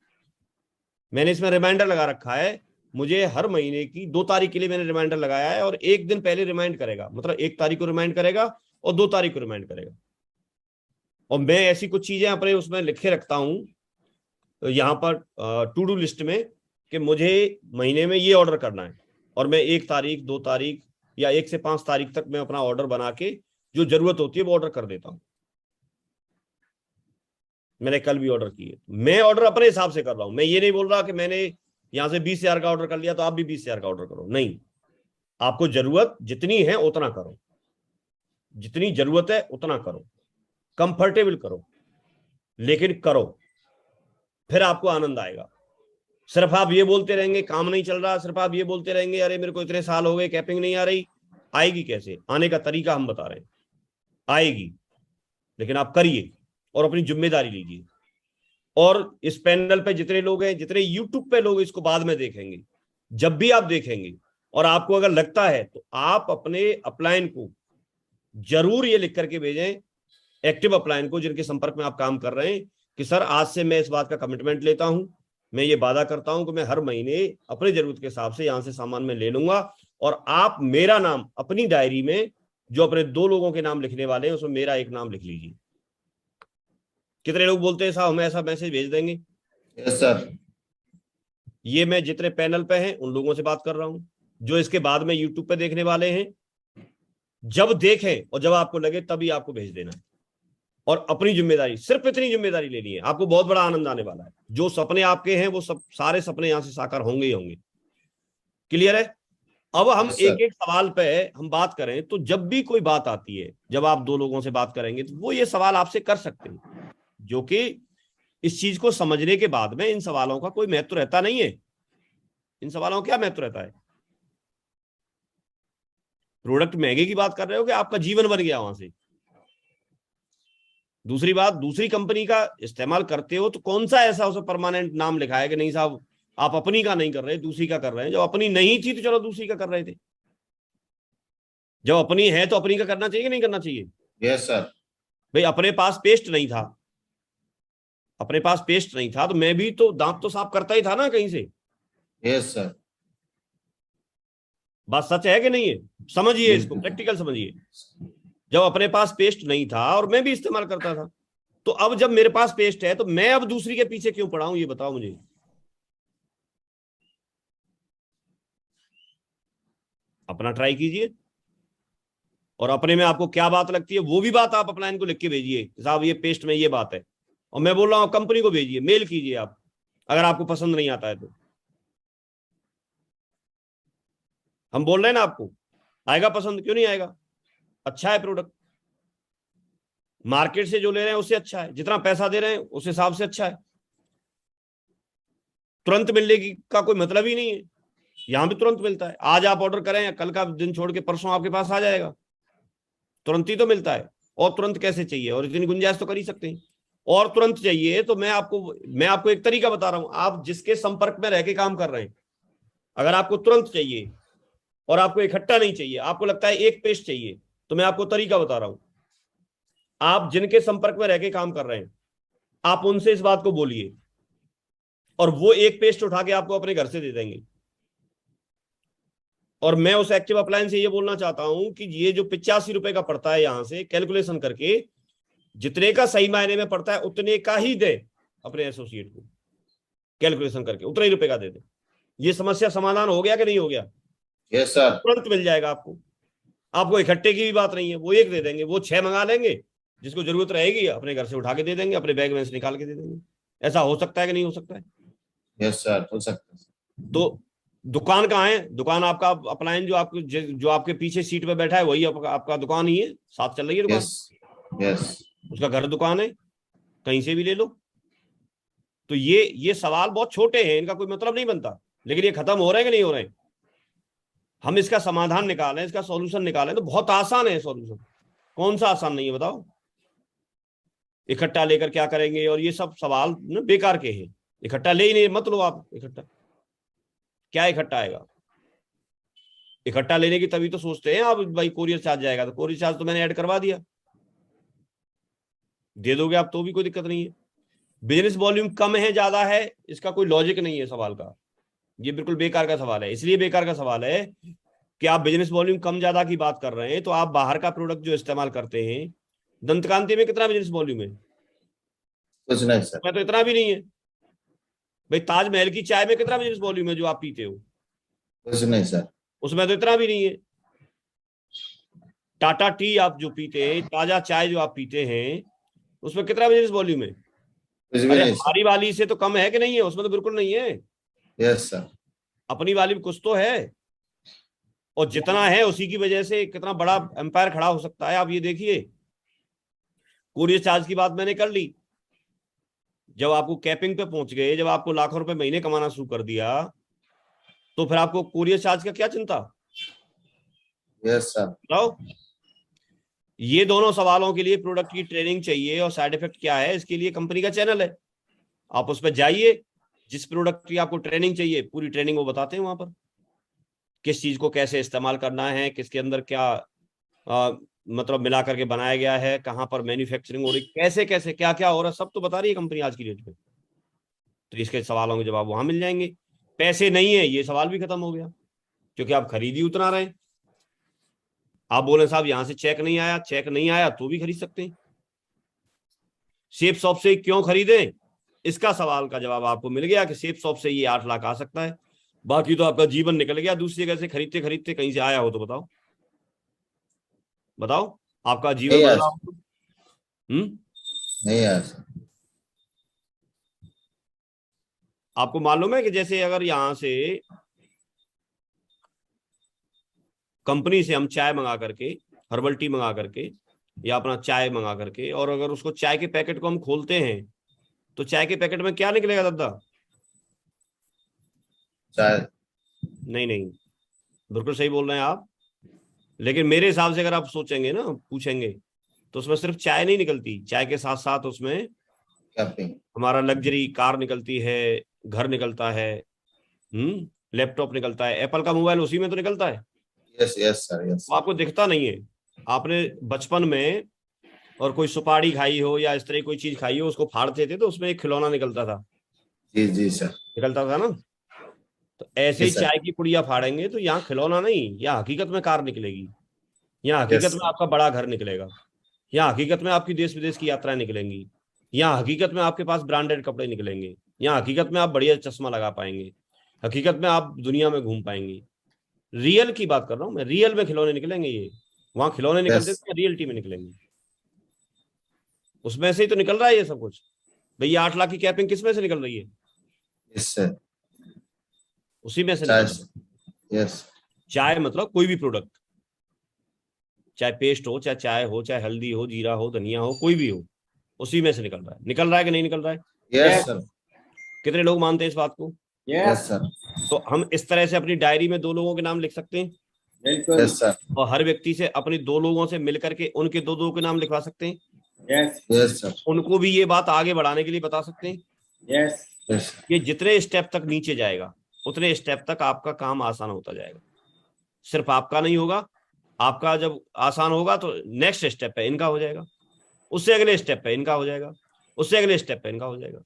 मैंने इसमें रिमाइंडर लगा रखा है। मुझे हर महीने की 2 तारीख के लिए मैंने रिमाइंडर लगाया है, और 1 दिन पहले रिमाइंड करेगा, मतलब 1 तारीख को रिमाइंड करेगा और 2 तारीख को रिमाइंड करेगा। और मैं ऐसी कुछ चीजें अपने उसमें लिखे रखता हूं यहाँ पर टू डू लिस्ट में, कि मुझे महीने में ये ऑर्डर करना है, और मैं 1 तारीख 2 तारीख या 1 से 5 तारीख तक मैं अपना ऑर्डर बना के जो जरूरत होती है वो ऑर्डर कर देता हूं। मैंने कल भी ऑर्डर किए। मैं ऑर्डर अपने हिसाब से कर रहा हूं। मैं ये नहीं बोल रहा कि मैंने यहां से 20,000 का ऑर्डर कर लिया तो आप भी 20,000 का ऑर्डर करो। नहीं, आपको जरूरत जितनी है उतना करो, जितनी जरूरत है उतना करो, कंफर्टेबल करो, लेकिन करो, फिर आपको आनंद आएगा। सिर्फ आप ये बोलते रहेंगे काम नहीं चल रहा, सिर्फ आप ये बोलते रहेंगे अरे मेरे को इतने साल हो गए कैपिंग नहीं आ रही, आएगी कैसे? आने का तरीका हम बता रहे हैं, आएगी। लेकिन आप करिए और अपनी जिम्मेदारी लीजिए। और इस पैनल पे जितने लोग हैं, जितने यूट्यूब पे लोग इसको बाद में देखेंगे, जब भी आप देखेंगे और आपको अगर लगता है तो आप अपने अपलाइन को जरूर ये लिख करके भेजें, एक्टिव अपलाइन को जिनके संपर्क में आप काम कर रहे हैं, कि सर आज से मैं इस बात का कमिटमेंट लेता हूं, मैं ये वादा करता हूं कि मैं हर महीने अपने जरूरत के हिसाब से यहां से सामान में ले लूंगा, और आप मेरा नाम अपनी डायरी में जो अपने 2 लोगों के नाम लिखने वाले हैं उसमें मेरा एक नाम लिख लीजिए। कितने लोग बोलते हैं साहब हमें ऐसा मैसेज भेज देंगे? Yes sir. ये मैं जितने पैनल पे हैं उन लोगों से बात कर रहा हूं, जो इसके बाद में यूट्यूब पे देखने वाले हैं। जब देखें और जब आपको लगे तभी आपको भेज देना है, और अपनी जिम्मेदारी, सिर्फ इतनी जिम्मेदारी लेनी है। आपको बहुत बड़ा आनंद आने वाला है। जो सपने आपके हैं वो सब सारे सपने यहां से साकार होंगे ही होंगे। क्लियर है? अब हम एक एक सवाल पे हम बात करें तो जब भी कोई बात आती है, जब आप 2 लोगों से बात करेंगे तो वो ये सवाल आपसे कर सकते हैं, जो कि इस चीज को समझने के बाद में इन सवालों का कोई महत्व रहता नहीं है। इन सवालों का क्या महत्व रहता है? प्रोडक्ट महंगे की बात कर रहे हो कि आपका जीवन बन गया वहां से? दूसरी बात, दूसरी कंपनी का इस्तेमाल करते हो तो कौन सा ऐसा उसे परमानेंट नाम लिखा है कि नहीं साहब आप अपनी का नहीं कर रहे, दूसरी का कर रहे हैं? जब अपनी नहीं थी तो चलो दूसरी का कर रहे थे। जब अपनी है तो अपनी का करना चाहिए कि नहीं करना चाहिए? Yes sir. भाई अपने पास पेस्ट नहीं था, अपने पास पेस्ट नहीं था तो मैं भी तो दांत तो साफ करता ही था ना कहीं से। Yes sir. बात सच है कि नहीं है? समझिए इसको, प्रैक्टिकल समझिए। जब अपने पास पेस्ट नहीं था और मैं भी इस्तेमाल करता था, तो अब जब मेरे पास पेस्ट है तो मैं अब दूसरी के पीछे क्यों पड़ा हूं, ये बताओ मुझे। अपना ट्राई कीजिए और अपने में आपको क्या बात लगती है वो भी बात आप अपना इनको लिख के भेजिए, साहब ये पेस्ट में ये बात है, और मैं बोल रहा हूं कंपनी को भेजिए, मेल कीजिए आप, अगर आपको पसंद नहीं आता है तो। हम बोल रहे हैं ना आपको, आएगा पसंद, क्यों नहीं आएगा, अच्छा है प्रोडक्ट, मार्केट से जो ले रहे हैं उससे अच्छा है, जितना पैसा दे रहे हैं उस हिसाब से अच्छा है, तुरंत मिलने की का कोई मतलब ही नहीं है, यहां भी तुरंत मिलता है, आज आप ऑर्डर करें या कल का दिन छोड़ के परसों आपके पास आ जाएगा, तुरंत ही तो मिलता है। और तुरंत कैसे चाहिए, और इतनी गुंजाइश तो कर ही सकते हैं। और तुरंत चाहिए तो मैं आपको एक तरीका बता रहा हूं, आप जिसके संपर्क में रह के काम कर रहे हैं, अगर आपको तुरंत चाहिए और आपको इकट्ठा नहीं चाहिए, आपको लगता है एक पेस्ट चाहिए, तो मैं आपको तरीका बता रहा हूं, आप जिनके संपर्क में रह के काम कर रहे हैं आप उनसे इस बात को बोलिए और वो एक पेस्ट उठा के आपको अपने घर से दे देंगे। और मैं उस एक्टिव अप्लायंस से ये बोलना चाहता हूं कि ये जो 85 रुपए का पड़ता है, यहां से कैलकुलेशन करके जितने का सही मायने में पड़ता है उतने का ही दे अपने एसोसिएट को, कैलकुलेशन करके उतने ही रुपए का दे दे। ये समस्या समाधान हो गया कि नहीं हो गया? Yes sir. तुरंत मिल जाएगा आपको इकट्ठे की भी बात नहीं है, वो एक दे देंगे, वो 6 मंगा लेंगे, जिसको जरूरत रहेगी अपने घर से उठा के दे देंगे, अपने बैग में से निकाल के दे देंगे। ऐसा हो सकता है कि नहीं हो सकता है? यस सर, हो सकता है। तो दुकान कहाँ है? दुकान आपका अप्लायंस जो आपके पीछे सीट पे बैठा है वही आपका दुकान ही है, साथ चल रही है दुकान। Yes yes. उसका घर दुकान है, कहीं से भी ले लो। तो ये सवाल बहुत छोटे हैं, इनका कोई मतलब नहीं बनता, लेकिन ये खत्म हो रहे हैं कि नहीं हो रहे हैं? हम इसका समाधान निकालें, इसका सॉल्यूशन निकालें तो बहुत आसान है सॉल्यूशन। कौन सा आसान नहीं है बताओ? इकट्ठा लेकर क्या करेंगे, और ये सब सवाल ना बेकार के हैं। इकट्ठा ले ही नहीं, मत लो आप इकट्ठा, क्या इकट्ठा आएगा? इकट्ठा लेने की तभी तो सोचते हैं आप, भाई कोरियर चार्ज जाएगा, तो कोरियर चार्ज तो मैंने ऐड करवा दिया, दे दोगे आप तो भी कोई दिक्कत नहीं है। बिजनेस वॉल्यूम कम है ज्यादा है, इसका कोई लॉजिक नहीं है सवाल का, ये बिल्कुल बेकार का सवाल है। इसलिए बेकार का सवाल है कि आप बिजनेस वॉल्यूम कम ज्यादा की बात कर रहे हैं, तो आप बाहर का प्रोडक्ट जो इस्तेमाल करते हैं, दंतकांति में कितना बिजनेस वॉल्यूम है? कुछ नहीं सर। मैं तो इतना भी नहीं है। भाई ताजमहल की चाय में कितना बिजनेस वॉल्यूम है जो आप पीते हो? कुछ नहीं सर। उसमें तो इतना भी नहीं है। टाटा टी आप जो पीते हैं, ताजा चाय जो आप पीते हैं, उसमें कितना बिजनेस वॉल्यूम है? कुछ भी अरे नहीं सर। हमारी वाली से तो कम है कि नहीं है? उसमें तो बिल्कुल नहीं है। Yes sir. अपनी वाली में कुछ तो है, और जितना है उसी की वजह से कितना बड़ा एम्पायर खड़ा हो सकता है। आप ये देखिए, कोरियर चार्ज की बात मैंने कर ली, जब आपको कैपिंग पे पहुंच गए, जब आपको लाखों रुपए महीने कमाना शुरू कर दिया, तो फिर आपको कोरियर चार्ज का क्या चिंता? Yes sir. बताओ। ये दोनों सवालों के लिए प्रोडक्ट की ट्रेनिंग चाहिए, और साइड इफेक्ट क्या है इसके लिए कंपनी का चैनल है, आप उस पर जाइए। जिस प्रोडक्ट की आपको ट्रेनिंग चाहिए पूरी ट्रेनिंग वो बताते हैं वहां पर, किस चीज को कैसे इस्तेमाल करना है, किसके अंदर क्या मतलब मिला करके बनाया गया है, कहाँ पर मैन्युफैक्चरिंग हो रही, कैसे कैसे क्या क्या हो रहा है, सब तो बता रही है कंपनी आज की डेट में। तो इसके सवालों के जवाब वहां मिल जाएंगे। पैसे नहीं है, ये सवाल भी खत्म हो गया, क्योंकि आप खरीदी उतना रहे। आप बोले साहब यहां से चेक नहीं आया, चेक नहीं आया तो भी खरीद सकते हैं। सेफ शॉप से क्यों खरीदें, इसका सवाल का जवाब आपको मिल गया कि सेफ शॉप से ये 8 लाख आ सकता है। बाकी तो आपका जीवन निकल गया दूसरी जगह से खरीदते खरीदते, कहीं से आया हो तो बताओ, बताओ आपका जीवन नहीं बदला आया। हो? नहीं आया सर। आपको मालूम है कि जैसे अगर यहां से कंपनी से हम चाय मंगा करके, हर्बल टी मंगा करके या अपना चाय मंगा करके, और अगर उसको चाय के पैकेट को हम खोलते हैं तो चाय के पैकेट में क्या निकलेगा दादा? चाय। नहीं नहीं, बिल्कुल सही बोल रहे हैं आप, लेकिन मेरे हिसाब से अगर आप सोचेंगे ना, पूछेंगे, तो उसमें सिर्फ चाय नहीं निकलती, चाय के साथ साथ उसमें कैपिंग। हमारा लग्जरी कार निकलती है, घर निकलता है, लैपटॉप निकलता है, एप्पल का मोबाइल उसी में तो निकलता है। Yes yes sir. यस। वो आपको दिखता नहीं है। आपने बचपन में और कोई सुपारी खाई हो या इस तरह कोई चीज खाई हो, उसको फाड़ते थे तो उसमें एक खिलौना निकलता था, जी जी सर। निकलता था ना। तो ऐसे ही जी सर। चाय की पुड़िया फाड़ेंगे तो यहाँ खिलौना नहीं, यहाँ हकीकत में कार निकलेगी, यहाँ हकीकत यस में सर। आपका बड़ा घर निकलेगा, यहाँ हकीकत में आपकी देश विदेश की यात्राएं निकलेंगी। यहाँ हकीकत में आपके पास ब्रांडेड कपड़े निकलेंगे, यहाँ हकीकत में आप बढ़िया चश्मा लगा पाएंगे, हकीकत में आप दुनिया में घूम पाएंगे। रियल की बात कर रहा हूँ मैं, रियल में खिलौने निकलेंगे। ये वहां खिलौने निकलते Yes. थे, रियलिटी में निकलेंगे। उसमें से ही तो निकल रहा है ये सब कुछ। भैया 8 लाख की कैपिंग किस में से निकल रही है? Yes, sir. उसी में से चाय निकल रहा है। Yes. चाय मतलब कोई भी प्रोडक्ट, चाहे पेस्ट हो, चाहे चाय हो, चाहे हल्दी हो, जीरा हो, धनिया हो, कोई भी हो, उसी में से निकल रहा है। निकल रहा है कि नहीं निकल रहा है? Yes, sir. कितने लोग मानते हैं इस बात को? Yes, yes sir. तो हम इस तरह से अपनी डायरी में 2 लोगों के नाम लिख सकते हैं, बिल्कुल। Yes, sir. और हर व्यक्ति से अपने 2 लोगों से मिलकर के उनके 2 के नाम लिखवा सकते हैं। Yes Yes, sir. उनको भी ये बात आगे बढ़ाने के लिए बता सकते हैं। Yes Yes, sir. ये जितने स्टेप तक नीचे जाएगा उतने स्टेप तक आपका काम आसान होता जाएगा। सिर्फ आपका नहीं होगा, आपका जब आसान होगा तो नेक्स्ट स्टेप पे इनका हो जाएगा, उससे अगले स्टेप पे इनका हो जाएगा, उससे अगले स्टेप पे इनका हो जाएगा।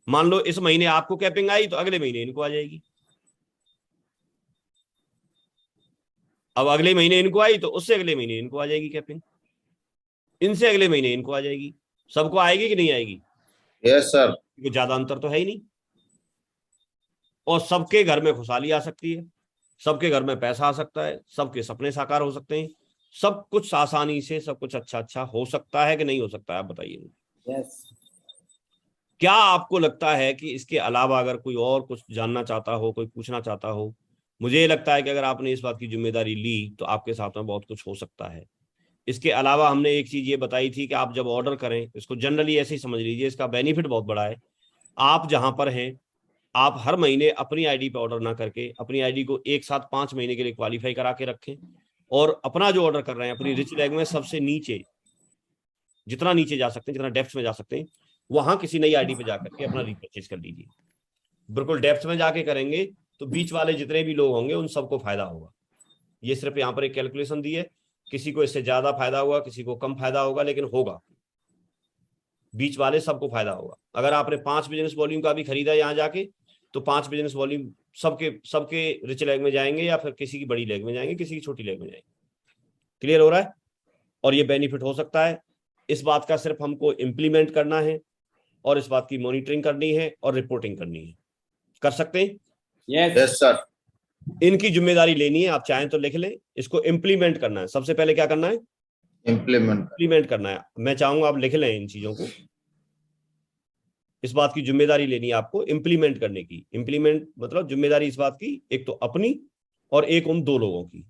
मान लो इस महीने आपको कैपिंग आई तो अगले महीने इनको आ जाएगी, अब अगले महीने इनको आई तो उससे अगले महीने इनको आ जाएगी कैपिंग, इनसे अगले महीने इनको आ जाएगी। सबको आएगी कि नहीं आएगी? Yes, sir. क्योंकि ज्यादा अंतर तो है ही नहीं। और सबके घर में खुशहाली आ सकती है, सबके घर में पैसा आ सकता है, सबके सपने साकार हो सकते हैं, सब कुछ आसानी से, सब कुछ अच्छा अच्छा हो सकता है कि नहीं हो सकता है? आप बताइए। यस क्या आपको लगता है कि इसके अलावा अगर कोई और कुछ जानना चाहता हो, कोई पूछना चाहता हो? मुझे ये लगता है कि अगर आपने इस बात की जिम्मेदारी ली तो आपके साथ में बहुत कुछ हो सकता है। इसके अलावा हमने एक चीज ये बताई थी कि आप जब ऑर्डर करें, इसको जनरली ऐसे ही समझ लीजिए, इसका बेनिफिट बहुत बड़ा है। आप जहां पर हैं, आप हर महीने अपनी आईडी पे ऑर्डर ना करके अपनी आईडी को एक साथ 5 महीने के लिए क्वालिफाई करा के रखें, और अपना जो ऑर्डर कर रहे हैं अपनी रिच लैग में सबसे नीचे, जितना नीचे जा सकते हैं, जितना डेप्थ में जा सकते हैं, वहां किसी नई आईडी पे जाकर के अपना रीपरचेज कर लीजिए। बिल्कुल डेप्थ में जाके करेंगे तो बीच वाले जितने भी लोग होंगे उन सबको फायदा होगा। ये सिर्फ यहाँ पर एक कैलकुलेशन दी है, किसी को इससे ज्यादा फायदा होगा, किसी को कम फायदा होगा, लेकिन होगा, बीच वाले सबको फायदा होगा। अगर आपने 5 बिजनेस वॉल्यूम का भी खरीदा यहाँ जाके तो 5 बिजनेस वॉल्यूम सबके रिच लेग में जाएंगे, या फिर किसी की बड़ी लेग में जाएंगे, किसी की छोटी लेग में जाएंगे। क्लियर हो रहा है? और ये बेनिफिट हो सकता है। इस बात का सिर्फ हमको इम्प्लीमेंट करना है और इस बात की मॉनिटरिंग करनी है और रिपोर्टिंग करनी है। कर सकते हैं? Yes Yes, sir. इनकी जिम्मेदारी लेनी है। आप चाहें तो लिख लें, इसको इम्प्लीमेंट करना है। सबसे पहले क्या करना है? Implement. इम्प्लीमेंट करना है। मैं चाहूंगा आप लिख लें इन चीजों को। इस बात की जिम्मेदारी लेनी है आपको इम्प्लीमेंट करने की। इम्प्लीमेंट मतलब जिम्मेदारी इस बात की, एक तो अपनी और एक उन 2 लोगों की।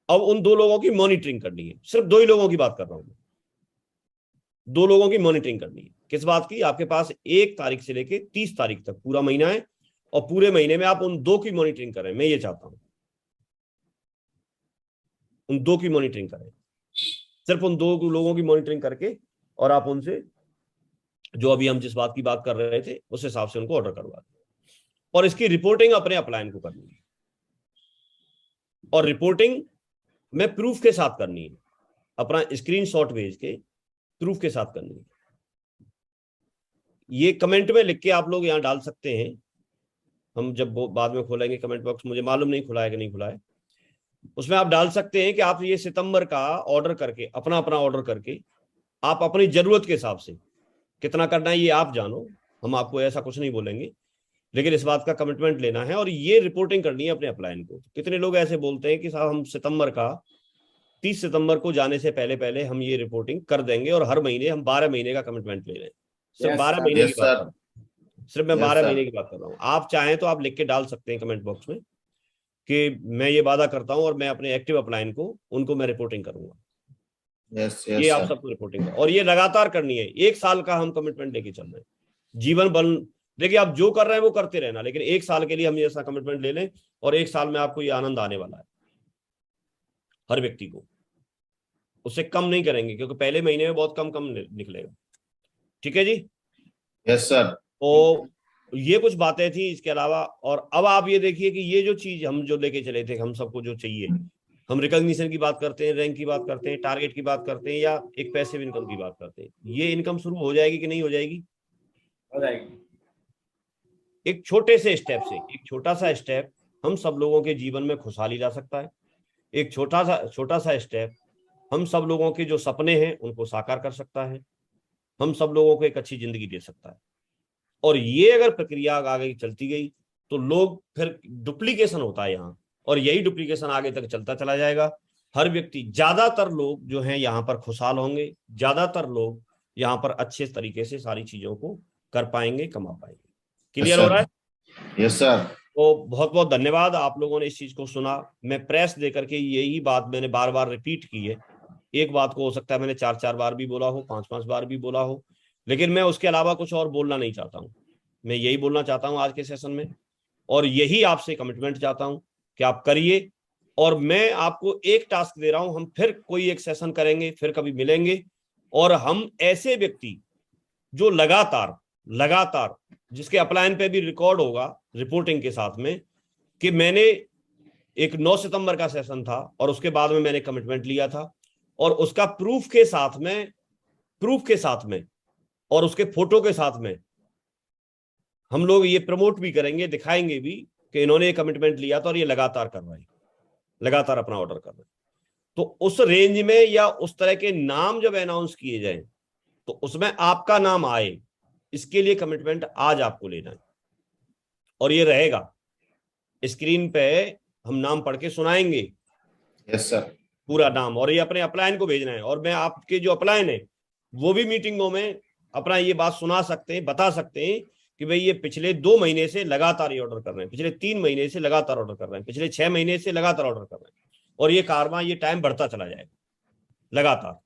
अब उन 2 लोगों की मॉनिटरिंग करनी है। सिर्फ 2 ही लोगों की बात कर रहा हूं, 2 लोगों की मॉनिटरिंग करनी है। किस बात की? आपके पास 1 तारीख से लेके 30 तारीख तक पूरा महीना है, और पूरे महीने में आप उन 2 की मॉनिटरिंग करें। मैं ये चाहता हूं उन 2 की मॉनिटरिंग करें, सिर्फ उन 2 लोगों की मॉनिटरिंग करके, और आप उनसे जो अभी हम जिस बात की बात कर रहे थे उस हिसाब से उनको ऑर्डर करवा दें, और इसकी रिपोर्टिंग अपने अपलाइन को करनी है, और रिपोर्टिंग में प्रूफ के साथ करनी है। अपना स्क्रीनशॉट भेज के प्रूफ के साथ करनी है। ये कमेंट में लिख के आप लोग यहां डाल सकते हैं। हम जब बाद में खोलेंगे कमेंट बॉक्स, मुझे मालूम नहीं खुला है कि नहीं खुला है, उसमें आप डाल सकते हैं कि आप ये सितंबर का ऑर्डर करके, अपना अपना ऑर्डर करके, आप अपनी जरूरत के हिसाब से कितना करना है ये आप जानो, हम आपको ऐसा कुछ नहीं बोलेंगे, लेकिन इस बात का कमिटमेंट लेना है और ये रिपोर्टिंग करनी है अपने अपलाइन को। कितने लोग ऐसे बोलते हैं कि साहब हम सितंबर का 30 सितंबर को जाने से पहले पहले हम ये रिपोर्टिंग कर देंगे, और हर महीने हम 12 महीने का कमिटमेंट ले रहे हैं। सिर्फ Yes, 12 sir. महीने Yes, की बात sir. कर रहा हूं, सिर्फ मैं Yes, 12 sir. महीने की बात कर रहा हूँ। आप चाहें तो आप लिख के डाल सकते हैं कमेंट बॉक्स में कि मैं ये वादा करता हूं और मैं अपने एक्टिव अपलाइन को उनको मैं रिपोर्टिंग करूंगा। Yes, ये yes, आप sir. सबको रिपोर्टिंग, और ये लगातार करनी है। 1 साल का हम कमिटमेंट लेके चल रहे हैं। जीवन बन, देखिए आप जो कर रहे हैं वो करते रहना, लेकिन 1 साल के लिए हम ऐसा कमिटमेंट ले लें, और 1 साल में आपको ये आनंद आने वाला है हर व्यक्ति को। उससे कम नहीं करेंगे, क्योंकि पहले महीने में बहुत कम निकलेगा। ठीक है जी? Yes, sir. तो ये कुछ बातें थी इसके अलावा। और अब आप ये देखिए कि ये जो चीज हम जो लेके चले थे, हम सबको जो चाहिए, हम रिकॉग्निशन की बात करते हैं, रैंक की बात करते हैं, टारगेट की बात करते हैं, या एक पैसिव इनकम की बात करते हैं, ये इनकम शुरू हो जाएगी कि नहीं हो जाएगी? हो जाएगी। एक छोटे से स्टेप से, एक छोटा सा स्टेप हम सब लोगों के जीवन में खुशहाली ला सकता है। एक छोटा सा स्टेप हम सब लोगों के जो सपने हैं उनको साकार कर सकता है, हम सब लोगों को एक अच्छी जिंदगी दे सकता है। और ये अगर प्रक्रिया आगे चलती गई तो लोग फिर डुप्लीकेशन होता है यहाँ, और यही डुप्लीकेशन आगे तक चलता चला जाएगा। हर व्यक्ति, ज्यादातर लोग जो हैं यहाँ पर खुशहाल होंगे, ज्यादातर लोग यहाँ पर अच्छे तरीके से सारी चीजों को कर पाएंगे, कमा पाएंगे। क्लियर हो रहा है? Yes sir. तो बहुत बहुत धन्यवाद, आप लोगों ने इस चीज को सुना। मैं प्रेस देकर के यही बात मैंने बार बार रिपीट की है। एक बात को हो सकता है मैंने 4-4 बार भी बोला हो, 5-5 बार भी बोला हो, लेकिन मैं उसके अलावा कुछ और बोलना नहीं चाहता हूं। मैं यही बोलना चाहता हूं आज के सेशन में, और यही आपसे कमिटमेंट चाहता हूं कि आप करिए। और मैं आपको एक टास्क दे रहा हूं, हम फिर कोई एक सेशन करेंगे, फिर कभी मिलेंगे, और हम ऐसे व्यक्ति जो लगातार जिसके अपलाइन पे भी रिकॉर्ड होगा रिपोर्टिंग के साथ में कि मैंने एक 9 सितंबर का सेशन था और उसके बाद में मैंने कमिटमेंट लिया था, और उसका प्रूफ के साथ में और उसके फोटो के साथ में हम लोग ये प्रमोट भी करेंगे, दिखाएंगे भी कि इन्होंने ये कमिटमेंट लिया था और ये लगातार कर रहे हैं, लगातार अपना ऑर्डर कर रहे हैं। तो उस रेंज में या उस तरह के नाम जब अनाउंस किए जाएं तो उसमें आपका नाम आए, इसके लिए कमिटमेंट आज आपको लेना है। और ये रहेगा स्क्रीन पे, हम नाम पढ़ के सुनाएंगे। Yes sir. पूरा नाम, और ये अपने अपलाइन को भेजना है। और मैं आपके जो अपलाइन है वो भी मीटिंगों में अपना ये बात सुना सकते हैं, बता सकते हैं कि भाई ये पिछले 2 महीने से लगातार ये ऑर्डर कर रहे हैं, पिछले 3 महीने से लगातार ऑर्डर कर रहे हैं, पिछले 6 महीने से लगातार ऑर्डर कर रहे हैं, और ये कारवां, ये टाइम बढ़ता चला जाएगा लगातार।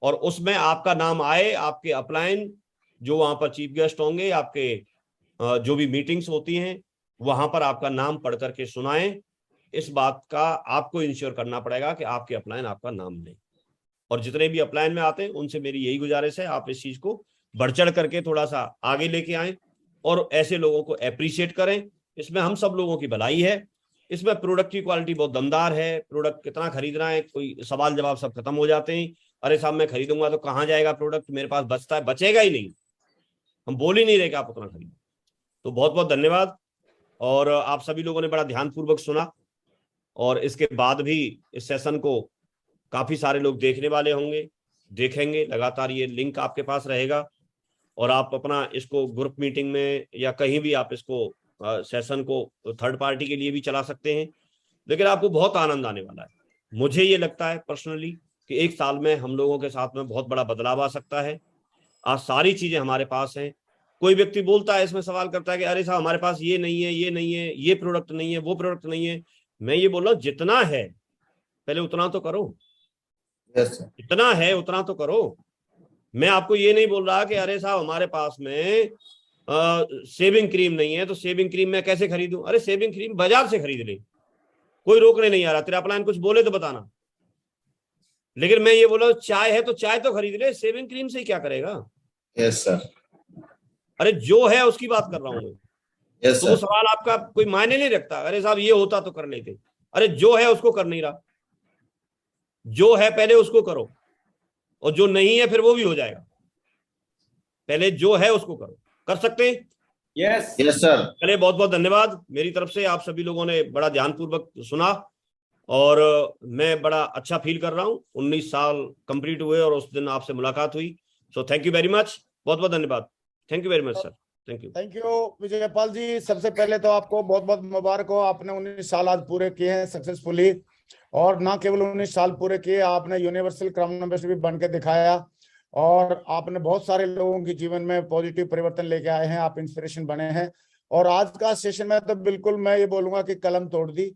और उसमें आपका नाम आए, आपके अपलाइन जो वहां पर चीफ गेस्ट होंगे, आपके जो भी मीटिंग्स होती हैं वहां पर आपका नाम पढ़ करके सुनाएं। इस बात का आपको इंश्योर करना पड़ेगा कि आपके अपलाइन आपका नाम लें। और जितने भी अपलाइन में आते हैं उनसे मेरी यही गुजारिश है, आप इस चीज को बढ़ चढ़ करके थोड़ा सा आगे लेके आए और ऐसे लोगों को एप्रिशिएट करें। इसमें हम सब लोगों की भलाई है। इसमें प्रोडक्ट की क्वालिटी बहुत दमदार है। प्रोडक्ट कितना खरीदना है, कोई सवाल जवाब सब खत्म हो जाते हैं। अरे साहब मैं खरीदूंगा तो कहाँ जाएगा प्रोडक्ट, मेरे पास बचता है, बचेगा ही नहीं। हम बोल ही नहीं रहे कि आप उतना खरीदो। तो बहुत बहुत धन्यवाद। और आप सभी लोगों ने बड़ा ध्यानपूर्वक सुना, और इसके बाद भी इस सेशन को काफी सारे लोग देखने वाले होंगे, देखेंगे लगातार। ये लिंक आपके पास रहेगा और आप अपना इसको ग्रुप मीटिंग में या कहीं भी आप इसको सेशन को थर्ड पार्टी के लिए भी चला सकते हैं। लेकिन आपको बहुत आनंद आने वाला है। मुझे ये लगता है पर्सनली कि 1 साल में हम लोगों के साथ में बहुत बड़ा बदलाव आ सकता है। आज सारी चीजें हमारे पास हैं। कोई व्यक्ति बोलता है, इसमें सवाल करता है कि अरे साहब हमारे पास ये नहीं है, ये नहीं है, ये प्रोडक्ट नहीं है, वो प्रोडक्ट नहीं है। मैं ये बोल रहा हूँ जितना है पहले उतना तो करो। Yes sir. इतना है उतना तो करो। मैं आपको ये नहीं बोल रहा कि अरे साहब हमारे पास में सेविंग क्रीम नहीं है तो सेविंग क्रीम मैं कैसे खरीदूं। अरे सेविंग क्रीम बाजार से खरीद ले, कोई रोकने नहीं आ रहा। तेरा अपलाइन कुछ बोले तो बताना। लेकिन मैं ये बोला चाय है तो चाय तो खरीद ले, सेविंग क्रीम से ही क्या करेगा। Yes sir. अरे जो है उसकी बात कर रहा हूं मैं। यस तो वो सर। सवाल आपका कोई मायने नहीं रखता। अरे साहब ये होता तो कर लेते। अरे जो है उसको कर नहीं रहा। जो है पहले उसको करो, और जो नहीं है फिर वो भी हो जाएगा। पहले जो है उसको करो। कर सकते हैं? Yes yes sir. चलिए बहुत बहुत धन्यवाद मेरी तरफ से। आप सभी लोगों ने बड़ा ध्यानपूर्वक सुना और मैं बड़ा अच्छा फील कर रहा हूँ। 19 साल कंप्लीट हुए और उस दिन आपसे मुलाकात हुई। So thank you very much, बहुत बहुत धन्यवाद। Thank you very much sir. Thank you. Thank you Vijaypal ji. सबसे पहले तो आपको बहुत बहुत मुबारक हो, आपने 19 साल आज पूरे किए हैं सक्सेसफुली। और ना केवल 19 साल पूरे किए, आपने यूनिवर्सल क्राउन एम्बेसडर भी बन के दिखाया और आपने बहुत सारे लोगों के जीवन में पॉजिटिव परिवर्तन लेके आए हैं। आप इंस्पिरेशन बने हैं। और आज का सेशन में तो बिल्कुल मैं ये बोलूंगा कि कलम तोड़ दी।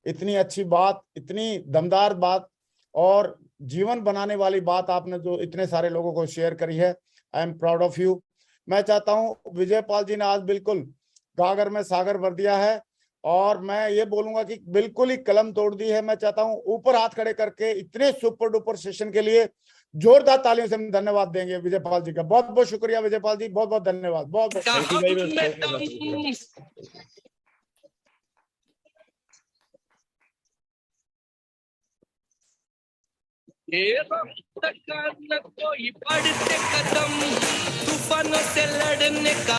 इतनी अच्छी बात, इतनी दमदार बात और जीवन बनाने वाली बात आपने जो इतने सारे लोगों को शेयर करी है, I am proud of you. मैं चाहता हूं विजयपाल जी ने आज बिल्कुल गागर में सागर भर दिया है और मैं ये बोलूंगा कि बिल्कुल ही कलम तोड़ दी है। मैं चाहता हूं ऊपर हाथ खड़े करके इतने सुपर डुपर सेशन के लिए जोरदार तालियों से हम धन्यवाद देंगे विजयपाल जी का। बहुत बहुत शुक्रिया विजयपाल जी, बहुत बहुत धन्यवाद। बहुत बहुत थैंक यू वेरी मच। कोई बढ़ते कदम तूफानों से लड़ने का